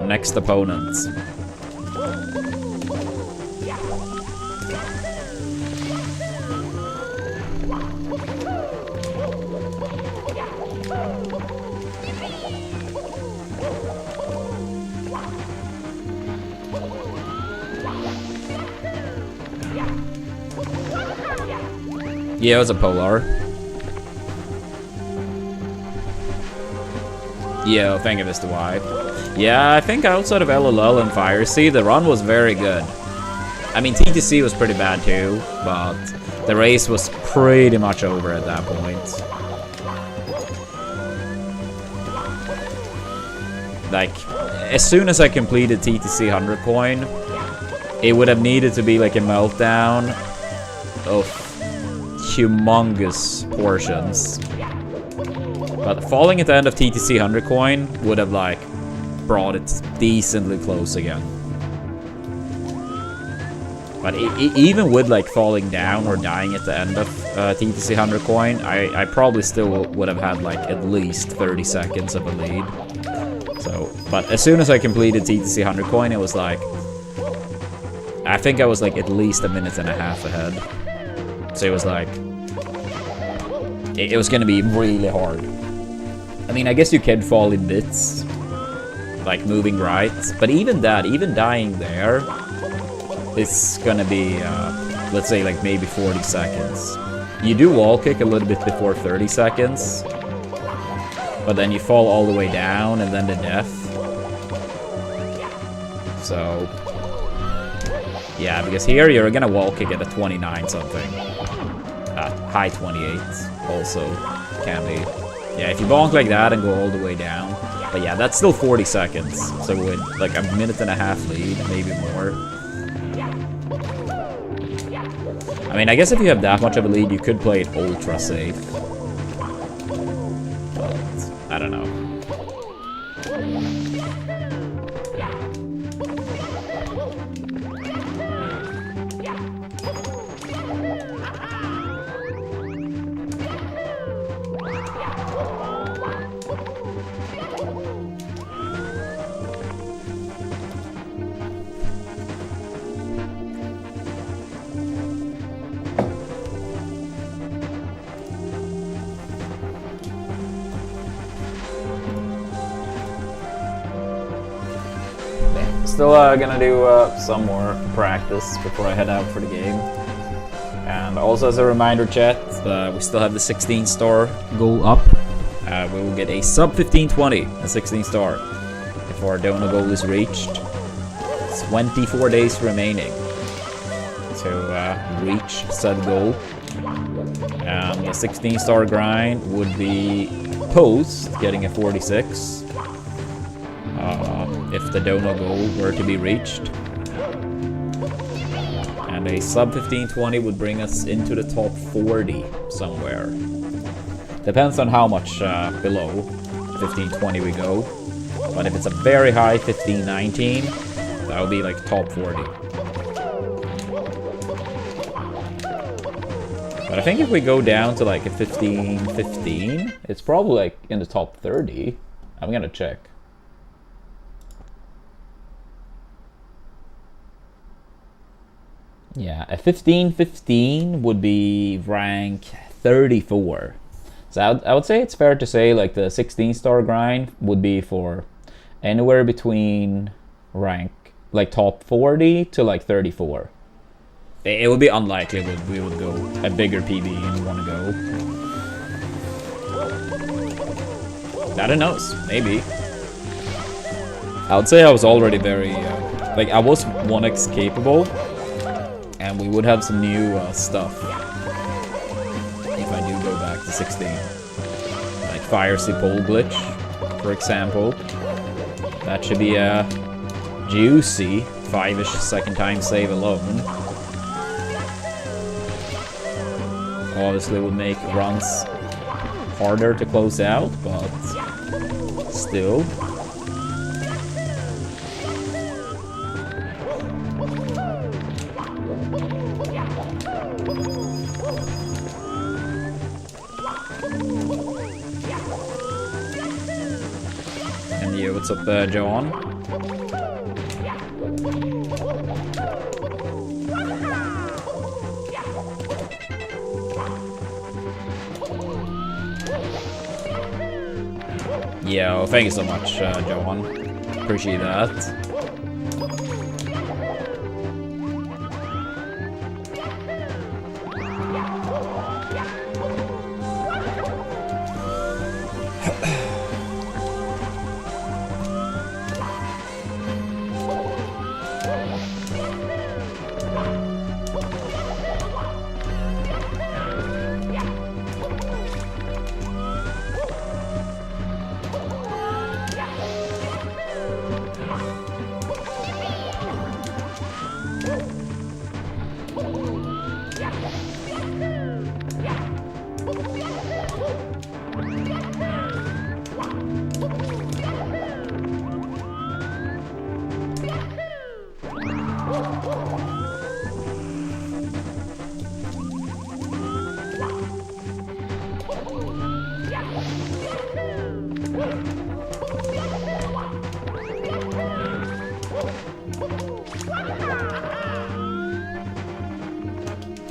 next opponent. Yeah, it was a Polar. Yo, thank you, Mr. Y. Yeah, I think outside of LLL and Fire Sea, the run was very good. I mean, TTC was pretty bad too, but the race was pretty much over at that point. Like, as soon as I completed TTC 100 coin, it would have needed to be like a meltdown of humongous portions. But falling at the end of TTC 100 coin would have like brought it decently close again. But even with like falling down or dying at the end of TTC 100 coin, I probably still would have had like at least 30 seconds of a lead. So, but as soon as I completed TTC 100 coin, it was like, I think I was like at least a minute and a half ahead. So it was like, it was gonna be really hard. I mean, I guess you can fall in bits, like moving right, but even that, even dying there, is gonna be, let's say like maybe 40 seconds. You do wall kick a little bit before 30 seconds, but then you fall all the way down and then to death. So, yeah, because here you're gonna wall kick at a 29 something. High 28 also can be. Yeah, if you bonk like that and go all the way down. But yeah, that's still 40 seconds. So with like a minute and a half lead, maybe more. I mean, I guess if you have that much of a lead, you could play it ultra safe. But I don't know. still gonna do some more practice before I head out for the game. And also as a reminder, chat, we still have the 16-star goal up. We will get a sub 1520, a 16-star, if our donor goal is reached. 24 days remaining to reach said goal. And the 16-star grind would be post getting a 46 if the donor goal were to be reached. And a sub 1520 would bring us into the top 40 somewhere. Depends on how much below 1520 we go. But if it's a very high 1519, that would be like top 40. But I think if we go down to like a 1515, it's probably like in the top 30. I'm gonna check. Yeah, a 1515 would be rank 34. So I would say it's fair to say like the 16-star grind would be for anywhere between rank like top 40 to like 34. It would be unlikely we would go a bigger PB in one go. I don't know, maybe. I would say I was already very, like I was 1x capable, and we would have some new stuff if I do go back to 16. Like Fire Sea Pole Glitch, for example. That should be a juicy 5-ish second time save alone. Obviously would make runs harder to close out, but still. And yeah, what's up there, John? Yeah, well, thank you so much, Johan. Appreciate that.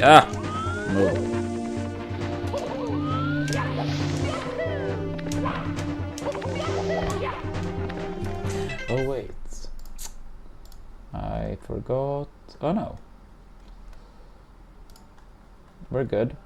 Ah! Move. Oh wait. I forgot. Oh no. We're good.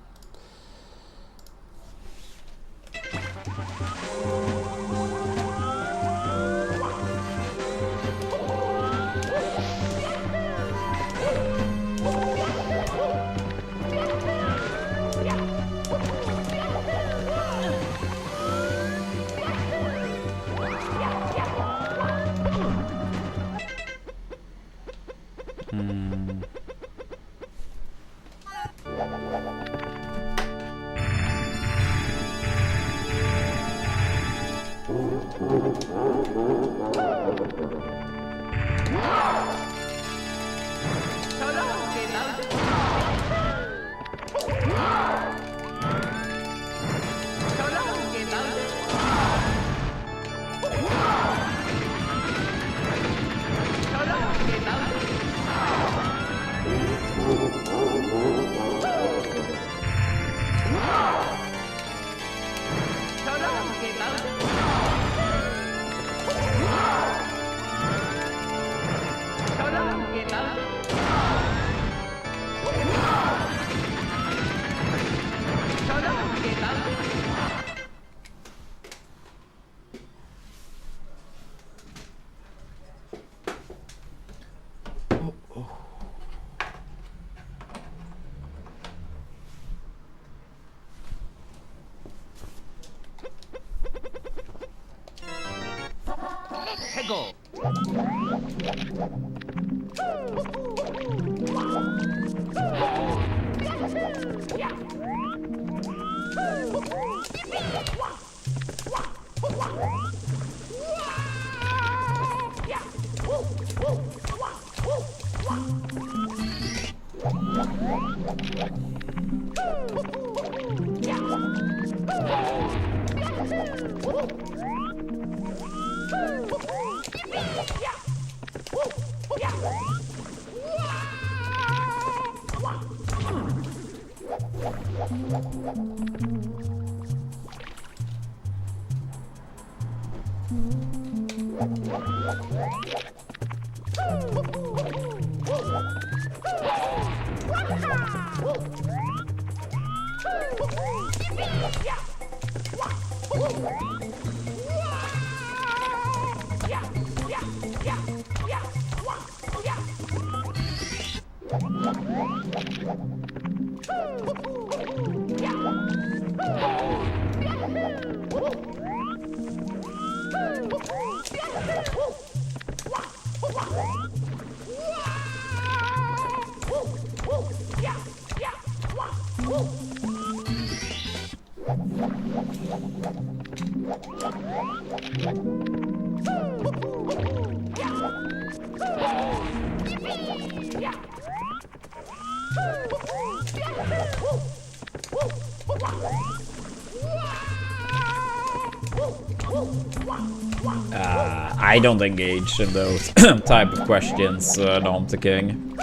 I don't engage in those type of questions, Dante King.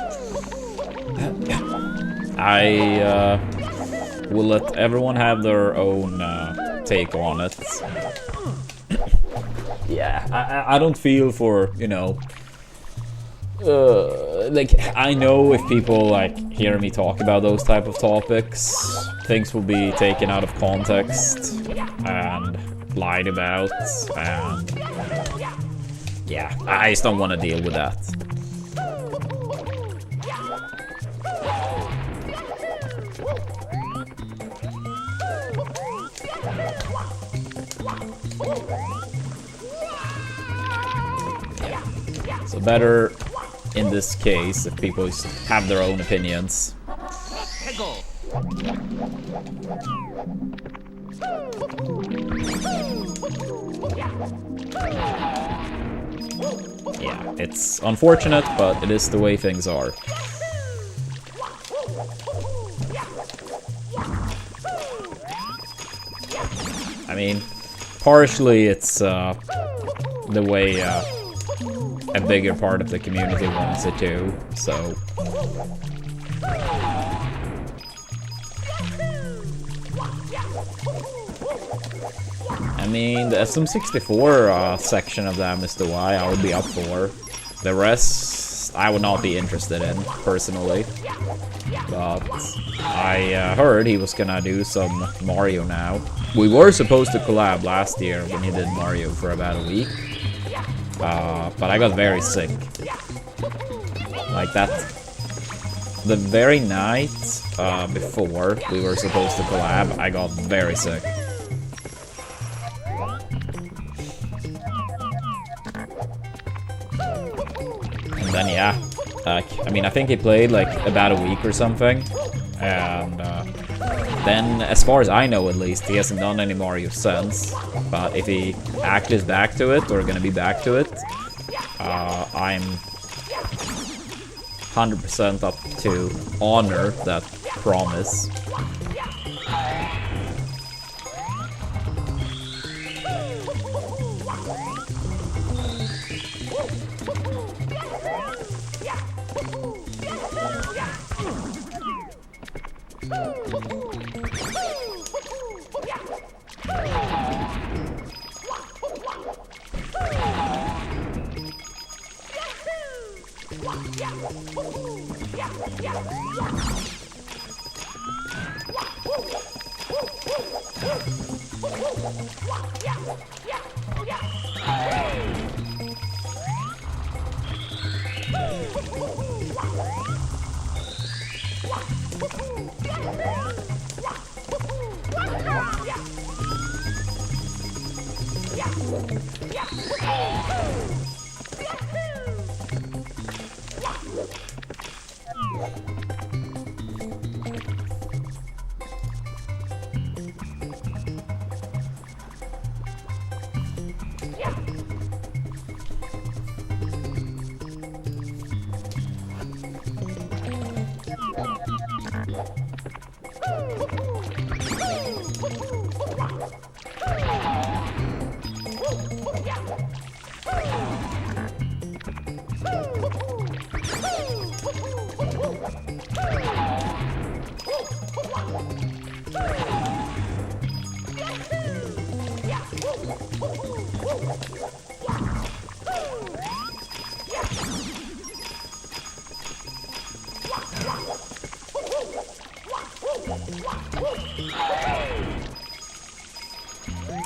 I will let everyone have their own take on it. Yeah, I don't feel for, you know, like, I know if people, like, hear me talk about those type of topics, things will be taken out of context and lied about, and yeah, I just don't want to deal with that. Yeah. So better in this case if people just have their own opinions. Yeah, it's unfortunate, but it is the way things are. I mean, partially it's the way a bigger part of the community wants it to, so... I mean, the SM64 section of them is the why I would be up for. The rest, I would not be interested in, personally. But I heard he was gonna do some Mario now. We were supposed to collab last year when he did Mario for about a week. But I got very sick. Like that. The very night before we were supposed to collab, I got very sick. And then yeah, I mean, I think he played like about a week or something, and then, as far as I know at least, he hasn't done any Mario since. But if he actually is back to it, or gonna be back to it, I'm 100% up to honor that promise.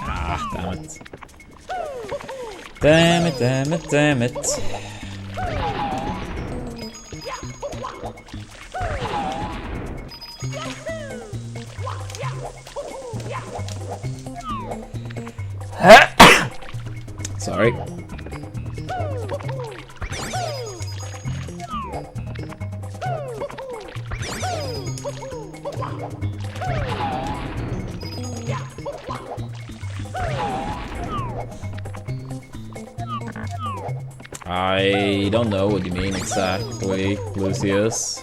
Ah, damn it. Damn it, damn it, damn it. Sorry. I don't know what you mean exactly, Lucius.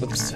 Oops.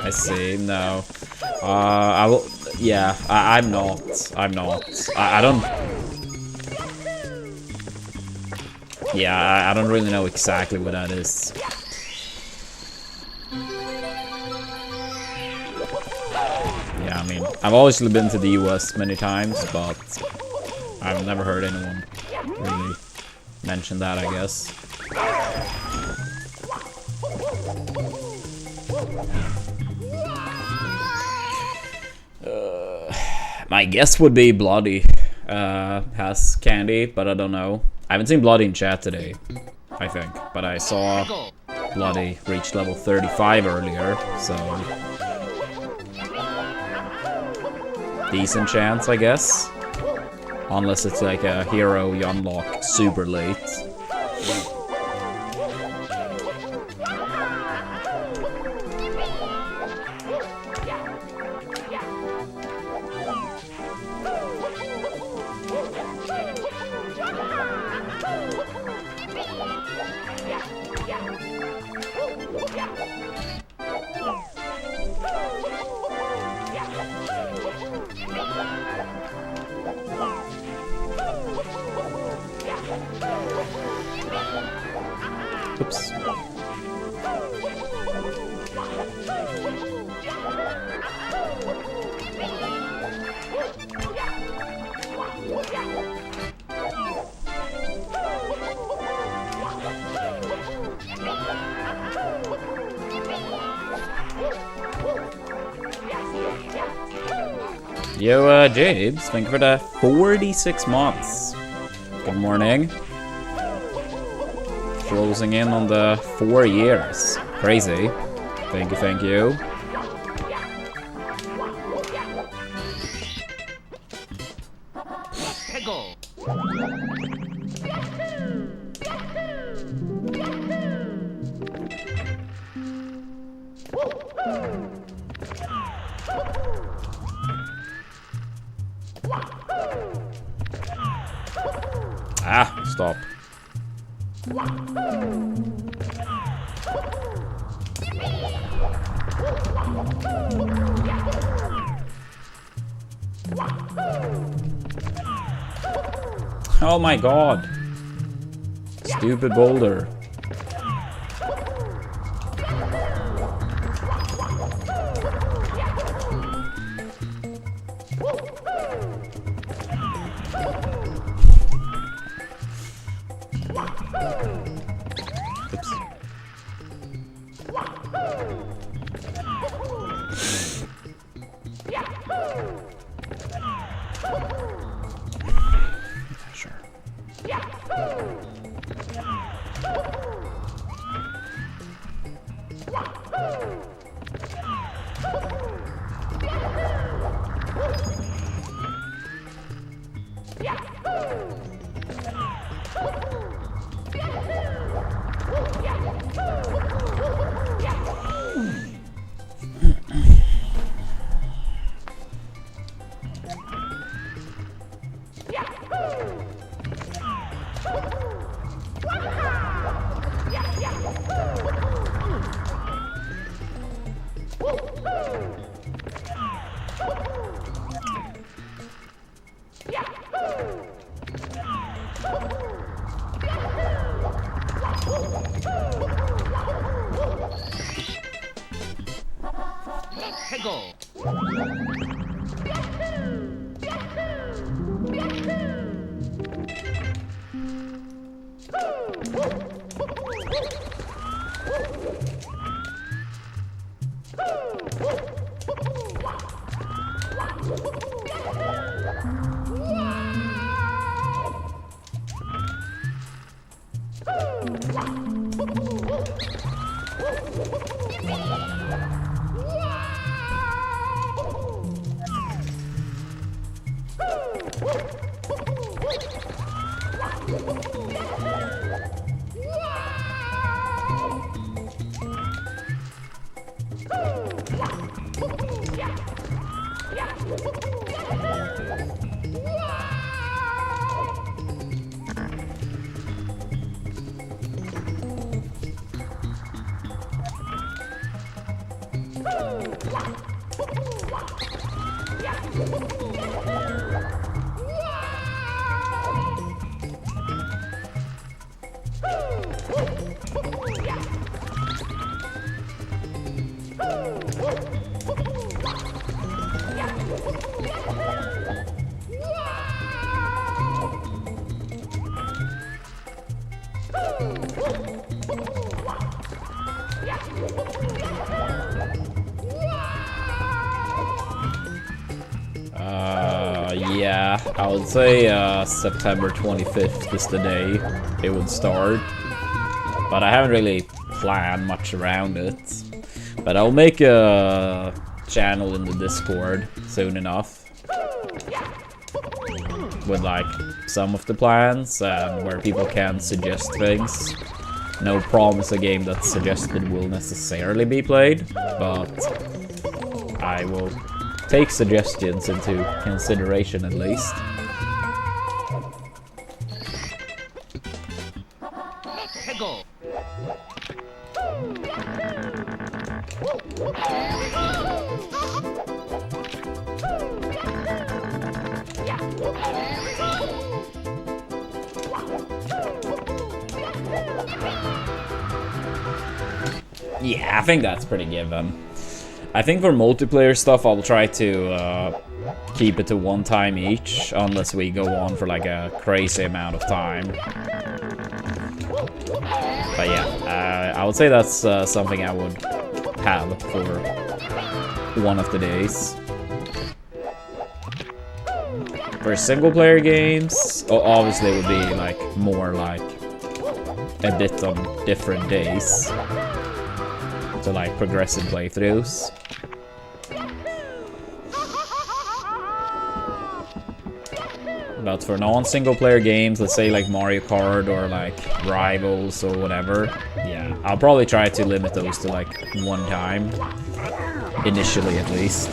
I see. No. I will. Yeah. I'm not. I'm not. I don't. Yeah. I don't really know exactly what that is. Yeah. I mean, I've obviously been to the US many times, but I've never heard anyone really mention that, I guess. My guess would be Bloody has candy, but I don't know. I haven't seen Bloody in chat today, I think. But I saw Bloody reach level 35 earlier, so... decent chance, I guess. Unless it's like a hero you unlock super late. Oops. Yo, Jabes, thank you for the 46 months. Good morning. Closing in on the 4 years. Crazy. Thank you, thank you. Ah, stop. Oh my god. Stupid boulder. Oops. Sure. Yeah, I would say September 25th is the day it would start. But I haven't really planned much around it. But I'll make a channel in the Discord soon enough. With like some of the plans and where people can suggest things. No promise a game that's suggested will necessarily be played, but I will take suggestions into consideration at least. Yeah, I think that's pretty given. I think for multiplayer stuff, I'll try to keep it to 1 time each, unless we go on for like a crazy amount of time. But yeah, I would say that's something I would have for one of the days. For single player games, obviously it would be like more like a bit on different days. So like progressive playthroughs. But for non-single player games, let's say like Mario Kart or like Rivals or whatever, yeah, I'll probably try to limit those to like 1 time, initially at least.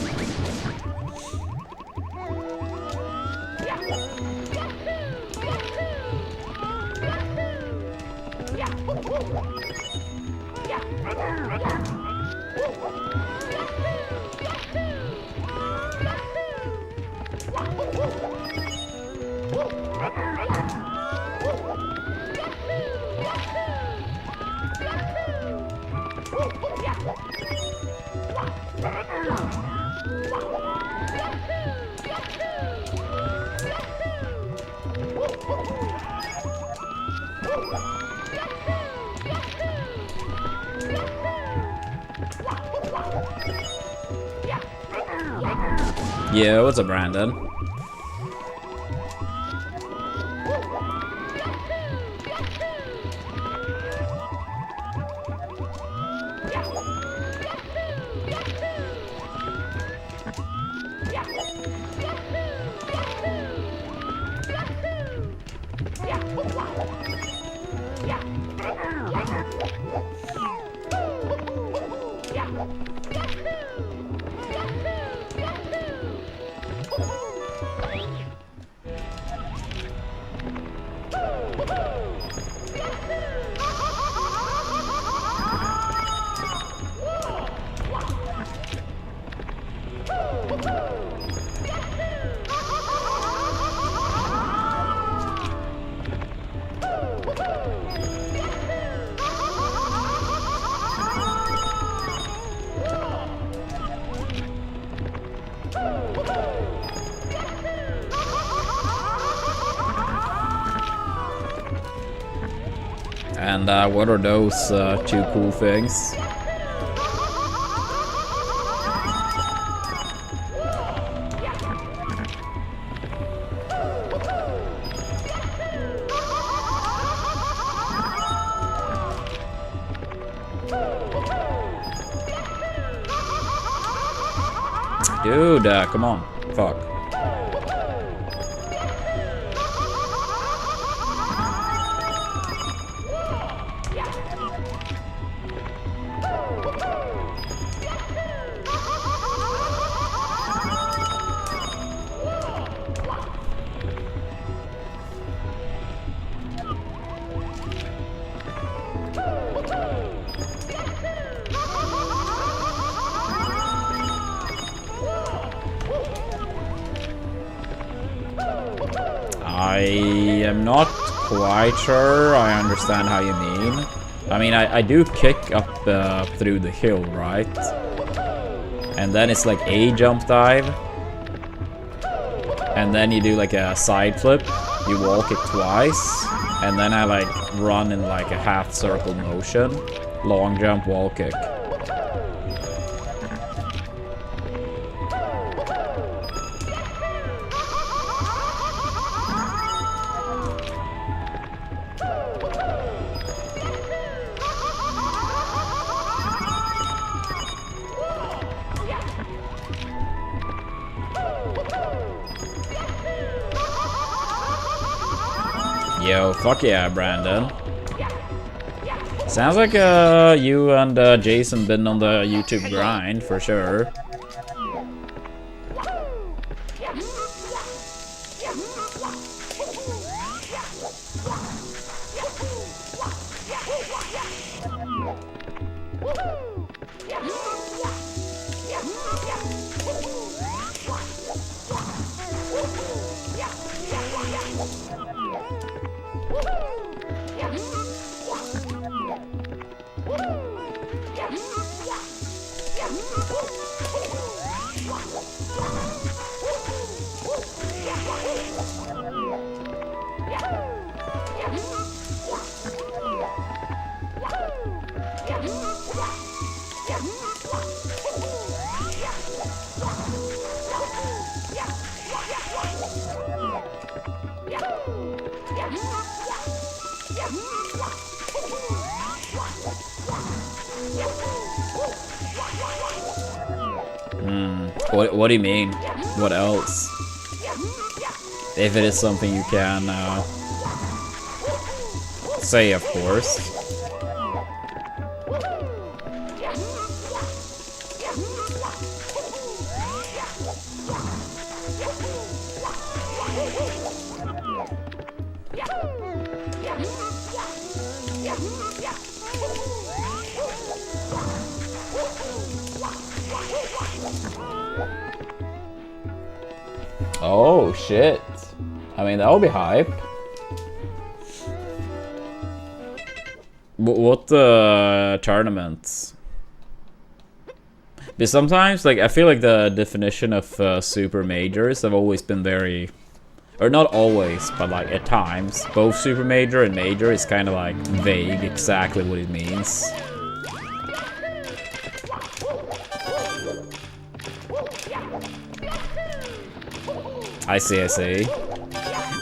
Yeah, what's up, Brandon? And what are those two cool things? Dude, come on. Fuck. I am not quite sure I understand how you mean. I mean, I do kick up through the hill, right? And then it's like a jump dive. And then you do like a side flip. You wall kick twice. And then I like run in like a half circle motion. Long jump, wall kick. Yo, fuck yeah, Brandon. Sounds like you and Jason been on the YouTube grind for sure. What do you mean? What else? If it is something you can say, of course. Oh shit. I mean, that would be hype. What tournaments? But sometimes, like, I feel like the definition of super majors have always been very, or not always, but like at times, both super major and major is kind of like vague exactly what it means. I see, I see.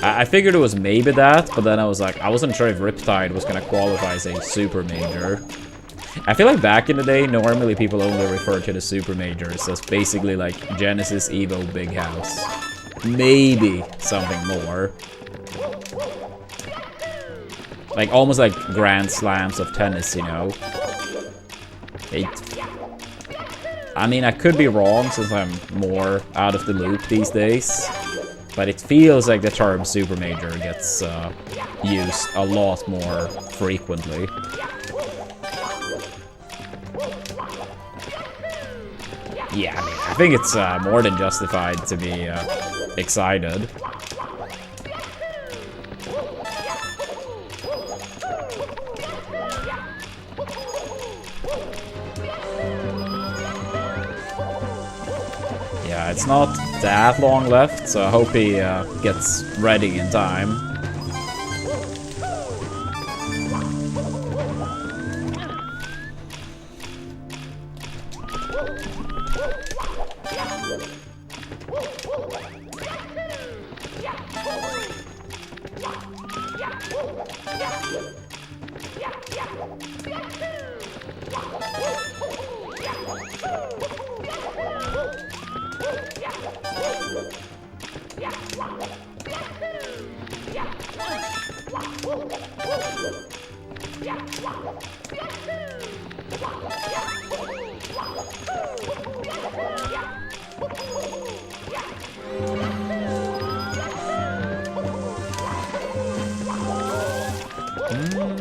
I figured it was maybe that, but then I was like, I wasn't sure if Riptide was gonna qualify as a super major. I feel like back in the day, normally people only refer to the super majors as basically like Genesis, Evo, Big House. Maybe something more. Like almost like Grand Slams of tennis, you know? I mean, I could be wrong since I'm more out of the loop these days. But it feels like the term super major gets used a lot more frequently. Yeah, I mean, I think it's more than justified to be excited. Yeah, it's not that long left, so I hope he gets ready in time.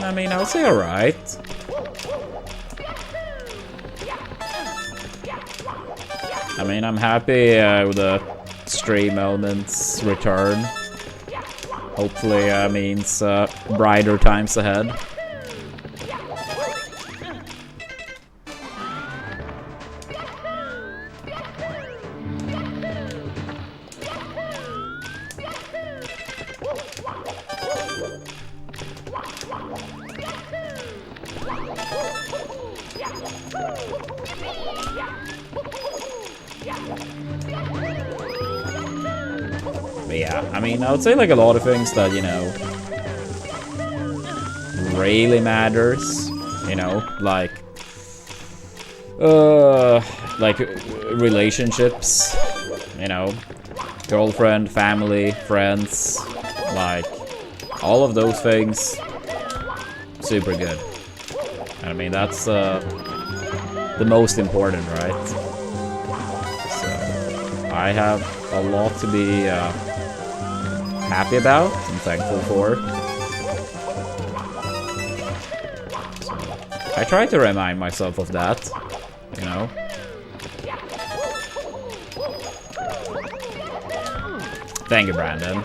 I mean, I would say alright. I mean, I'm happy with the stream elements return. Hopefully means brighter times ahead. But yeah, I mean, I would say like a lot of things that, you know, really matters, you know, like relationships, you know, girlfriend, family, friends, like all of those things, super good. I mean, that's the most important, right? So I have a lot to be happy about and thankful for. So I try to remind myself of that, you know. Thank you, Brandon.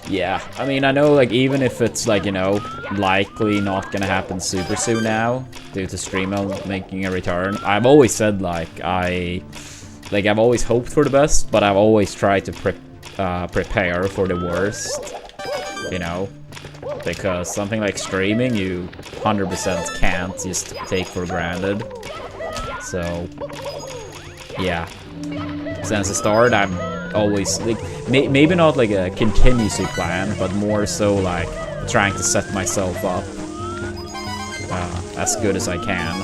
Yeah, I mean, I know, like, even if it's, like, you know, likely not gonna happen super soon now, due to Streamo making a return, I've always said, like, I've always hoped for the best, but I've always tried to prepare for the worst, you know? Because something like streaming, you 100% can't just take for granted. So, yeah. Since the start, I've always, like, maybe not like a contingency plan, but more so like trying to set myself up as good as I can.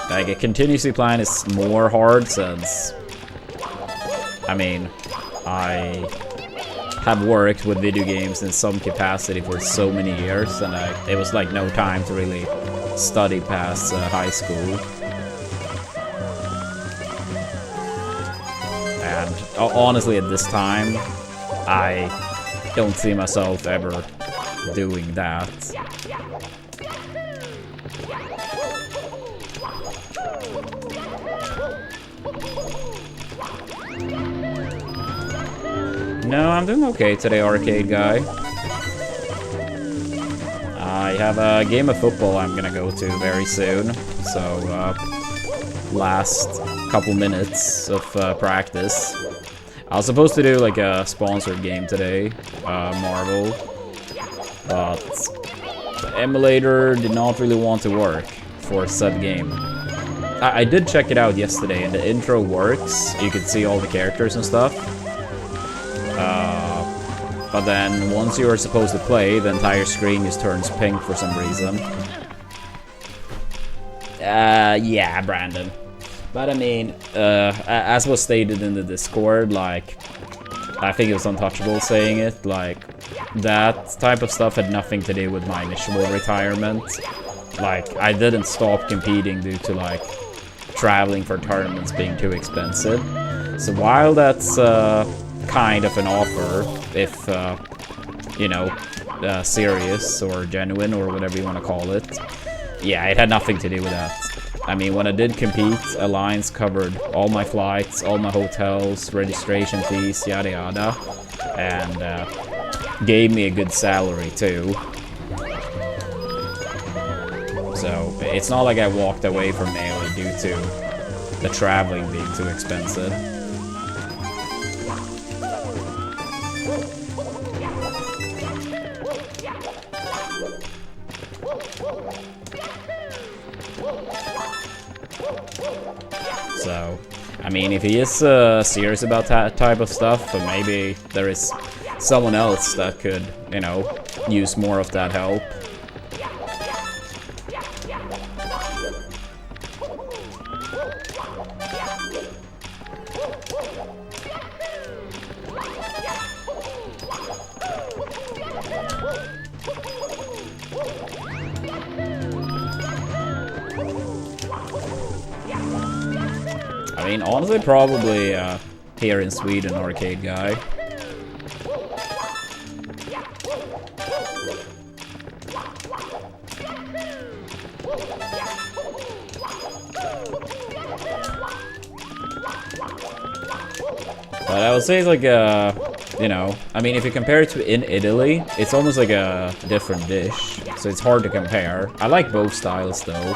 Like, a contingency plan is more hard since, I mean, I have worked with video games in some capacity for so many years, and it was like no time to really study past high school. And honestly, at this time, I don't see myself ever doing that. No, I'm doing okay today, arcade guy. I have a game of football I'm gonna go to very soon, so last couple minutes of practice. I was supposed to do like a sponsored game today, Marvel, but the emulator did not really want to work for said game. I did check it out yesterday, and the intro works. You can see all the characters and stuff. But then once you are supposed to play, the entire screen just turns pink for some reason. Yeah, Brandon. But I mean, as was stated in the Discord, like, I think it was Untouchable saying it, like, that type of stuff had nothing to do with my initial retirement. Like, I didn't stop competing due to, like, traveling for tournaments being too expensive. So while that's kind of an offer, if, you know, serious or genuine or whatever you want to call it, yeah, it had nothing to do with that. I mean, when I did compete, Alliance covered all my flights, all my hotels, registration fees, yada yada, and gave me a good salary too. So it's not like I walked away from Melee due to the traveling being too expensive. So, I mean, if he is serious about that type of stuff, maybe there is someone else that could, you know, use more of that help. I mean, honestly, probably here in Sweden, Arcade Guy. But I would say it's like a, you know, I mean, if you compare it to in Italy, it's almost like a different dish. So it's hard to compare. I like both styles though.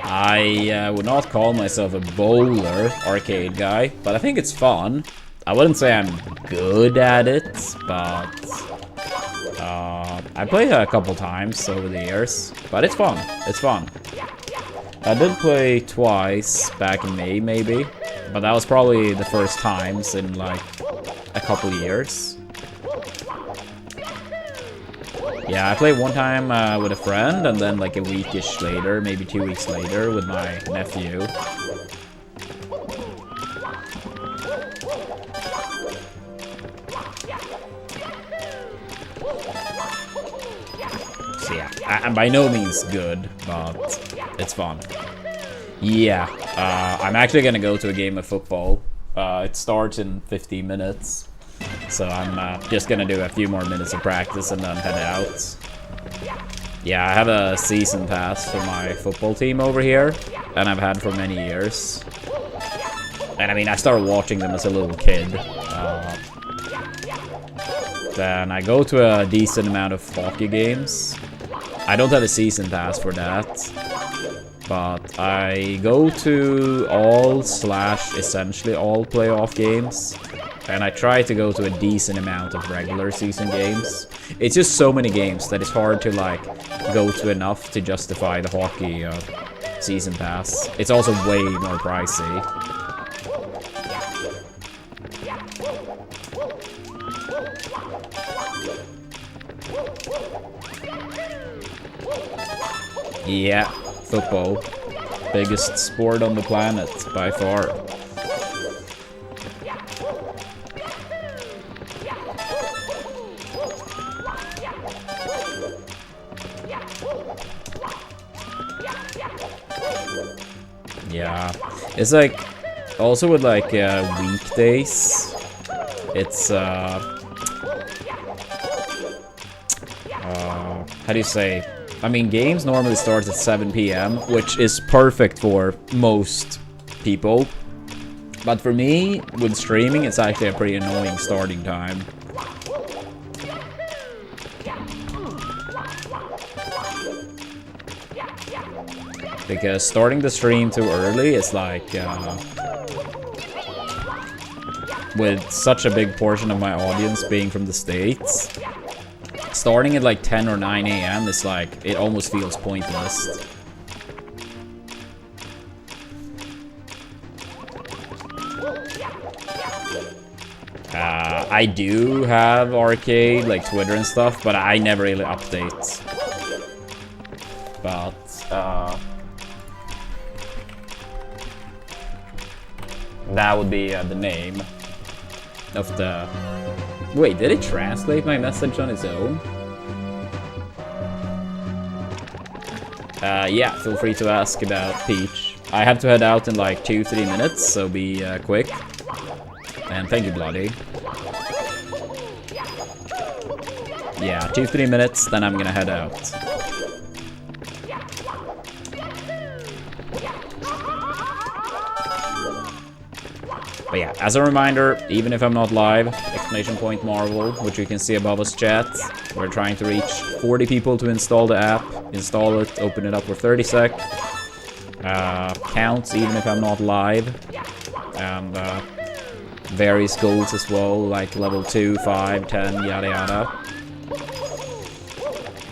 I would not call myself a bowler, Arcade Guy, but I think it's fun. I wouldn't say I'm good at it, but I played it a couple times over the years, but it's fun. It's fun. I did play twice back in May, maybe, but that was probably the first times in like a couple years. Yeah, I played one time with a friend, and then like a weekish later, maybe 2 weeks later, with my nephew. So yeah, I'm by no means good, but it's fun. Yeah, I'm actually gonna go to a game of football. It starts in 15 minutes. So I'm just gonna do a few more minutes of practice and then head out. Yeah, I have a season pass for my football team over here, and I've had for many years. And I mean, I started watching them as a little kid. Then I go to a decent amount of hockey games. I don't have a season pass for that, but I go to all/essentially all playoff games, and I try to go to a decent amount of regular season games. It's just so many games that it's hard to like go to enough to justify the hockey season pass. It's also way more pricey. Yeah, football. Biggest sport on the planet, by far. Yeah, it's like, also with like weekdays, it's, how do you say? I mean, games normally start at 7 PM, which is perfect for most people. But for me, with streaming, it's actually a pretty annoying starting time. Because starting the stream too early is like, with such a big portion of my audience being from the States, starting at like 10 or 9 AM is like, it almost feels pointless. I do have arcade, like Twitter and stuff, but I never really update. But, that would be the name of the... Wait, did it translate my message on its own? Yeah, feel free to ask about Peach. I have to head out in like 2-3 minutes, so be quick. And thank you, Bloody. Yeah, 2-3 minutes, then I'm gonna head out. But yeah, as a reminder, even if I'm not live, !Marvel, which you can see above us chat. We're trying to reach 40 people to install the app. Install it, open it up for 30 sec. Counts even if I'm not live. And various goals as well, like level 2, 5, 10, yada yada.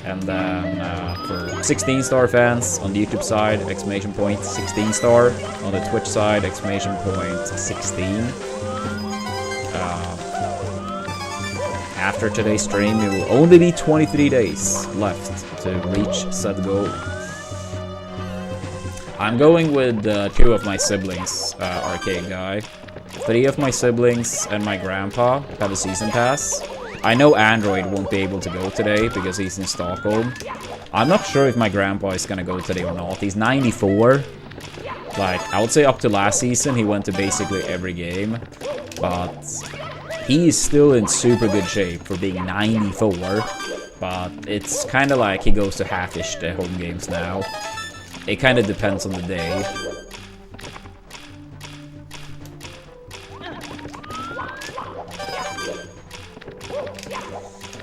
And then for 16-star fans on the YouTube side, !16star. On the Twitch side, !16. After today's stream, it will only be 23 days left to reach said goal. I'm going with 2 of my siblings, arcade guy. 3 of my siblings and my grandpa have a season pass. I know Android won't be able to go today because he's in Stockholm. I'm not sure if my grandpa is gonna go today or not. He's 94. Like, I would say up to last season, he went to basically every game. But he is still in super good shape for being 94. But it's kind of like he goes to half-ish the home games now. It kind of depends on the day.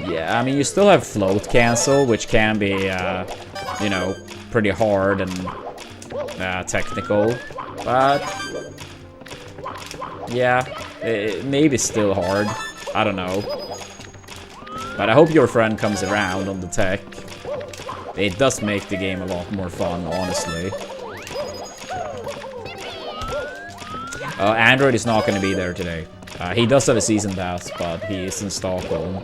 Yeah, I mean, you still have float cancel, which can be, you know, pretty hard and technical. But, yeah, it maybe still hard. I don't know. But I hope your friend comes around on the tech. It does make the game a lot more fun, honestly. Android is not going to be there today. He does have a season pass, but he is in Stockholm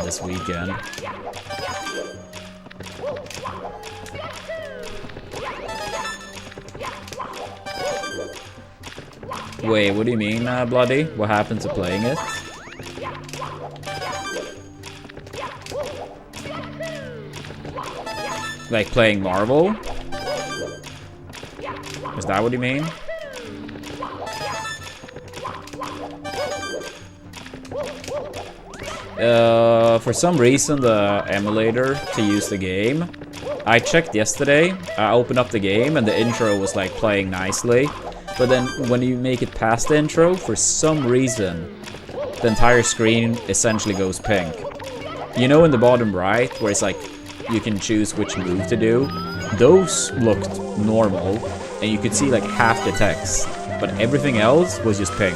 this weekend. Wait, what do you mean, Bloody? What happened to playing it? Like playing Marvel? Is that what you mean? For some reason, the emulator to use the game, I checked yesterday, I opened up the game and the intro was like playing nicely. But then when you make it past the intro, for some reason, the entire screen essentially goes pink. You know in the bottom right, where it's like, you can choose which move to do? Those looked normal, and you could see like half the text. But everything else was just pink.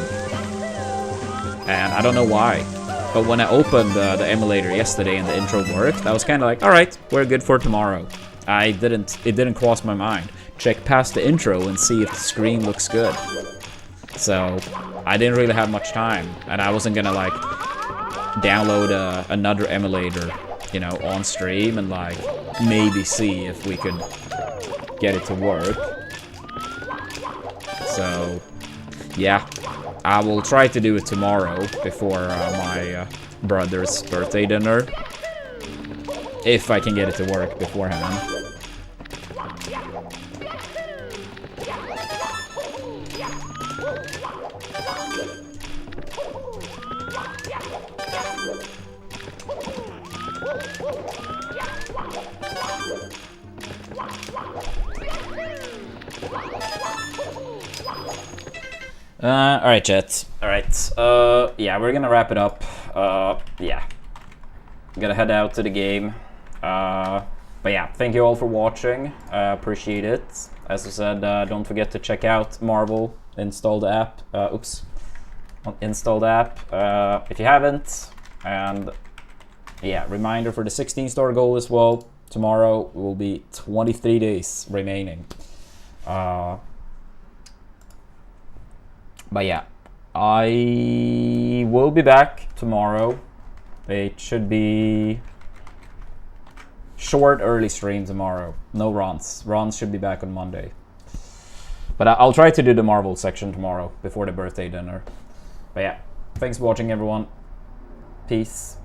And I don't know why. But when I opened the emulator yesterday and the intro worked, I was kind of like, alright, we're good for tomorrow. It didn't cross my mind. Check past the intro and see if the screen looks good. So, I didn't really have much time, and I wasn't gonna like download another emulator, you know, on stream and like maybe see if we could get it to work. So, yeah, I will try to do it tomorrow before my brother's birthday dinner, if I can get it to work beforehand. Alright, chat. Alright, yeah, we're gonna wrap it up. Yeah. Gotta head out to the game. But yeah, thank you all for watching. Appreciate it. As I said, don't forget to check out Marvel. Install the app. Install the app if you haven't. And yeah, reminder for the 16-star goal as well. Tomorrow will be 23 days remaining. But yeah, I will be back tomorrow. It should be short early stream tomorrow. No runs. Runs should be back on Monday. But I'll try to do the Marvel section tomorrow before the birthday dinner. But yeah, thanks for watching everyone. Peace.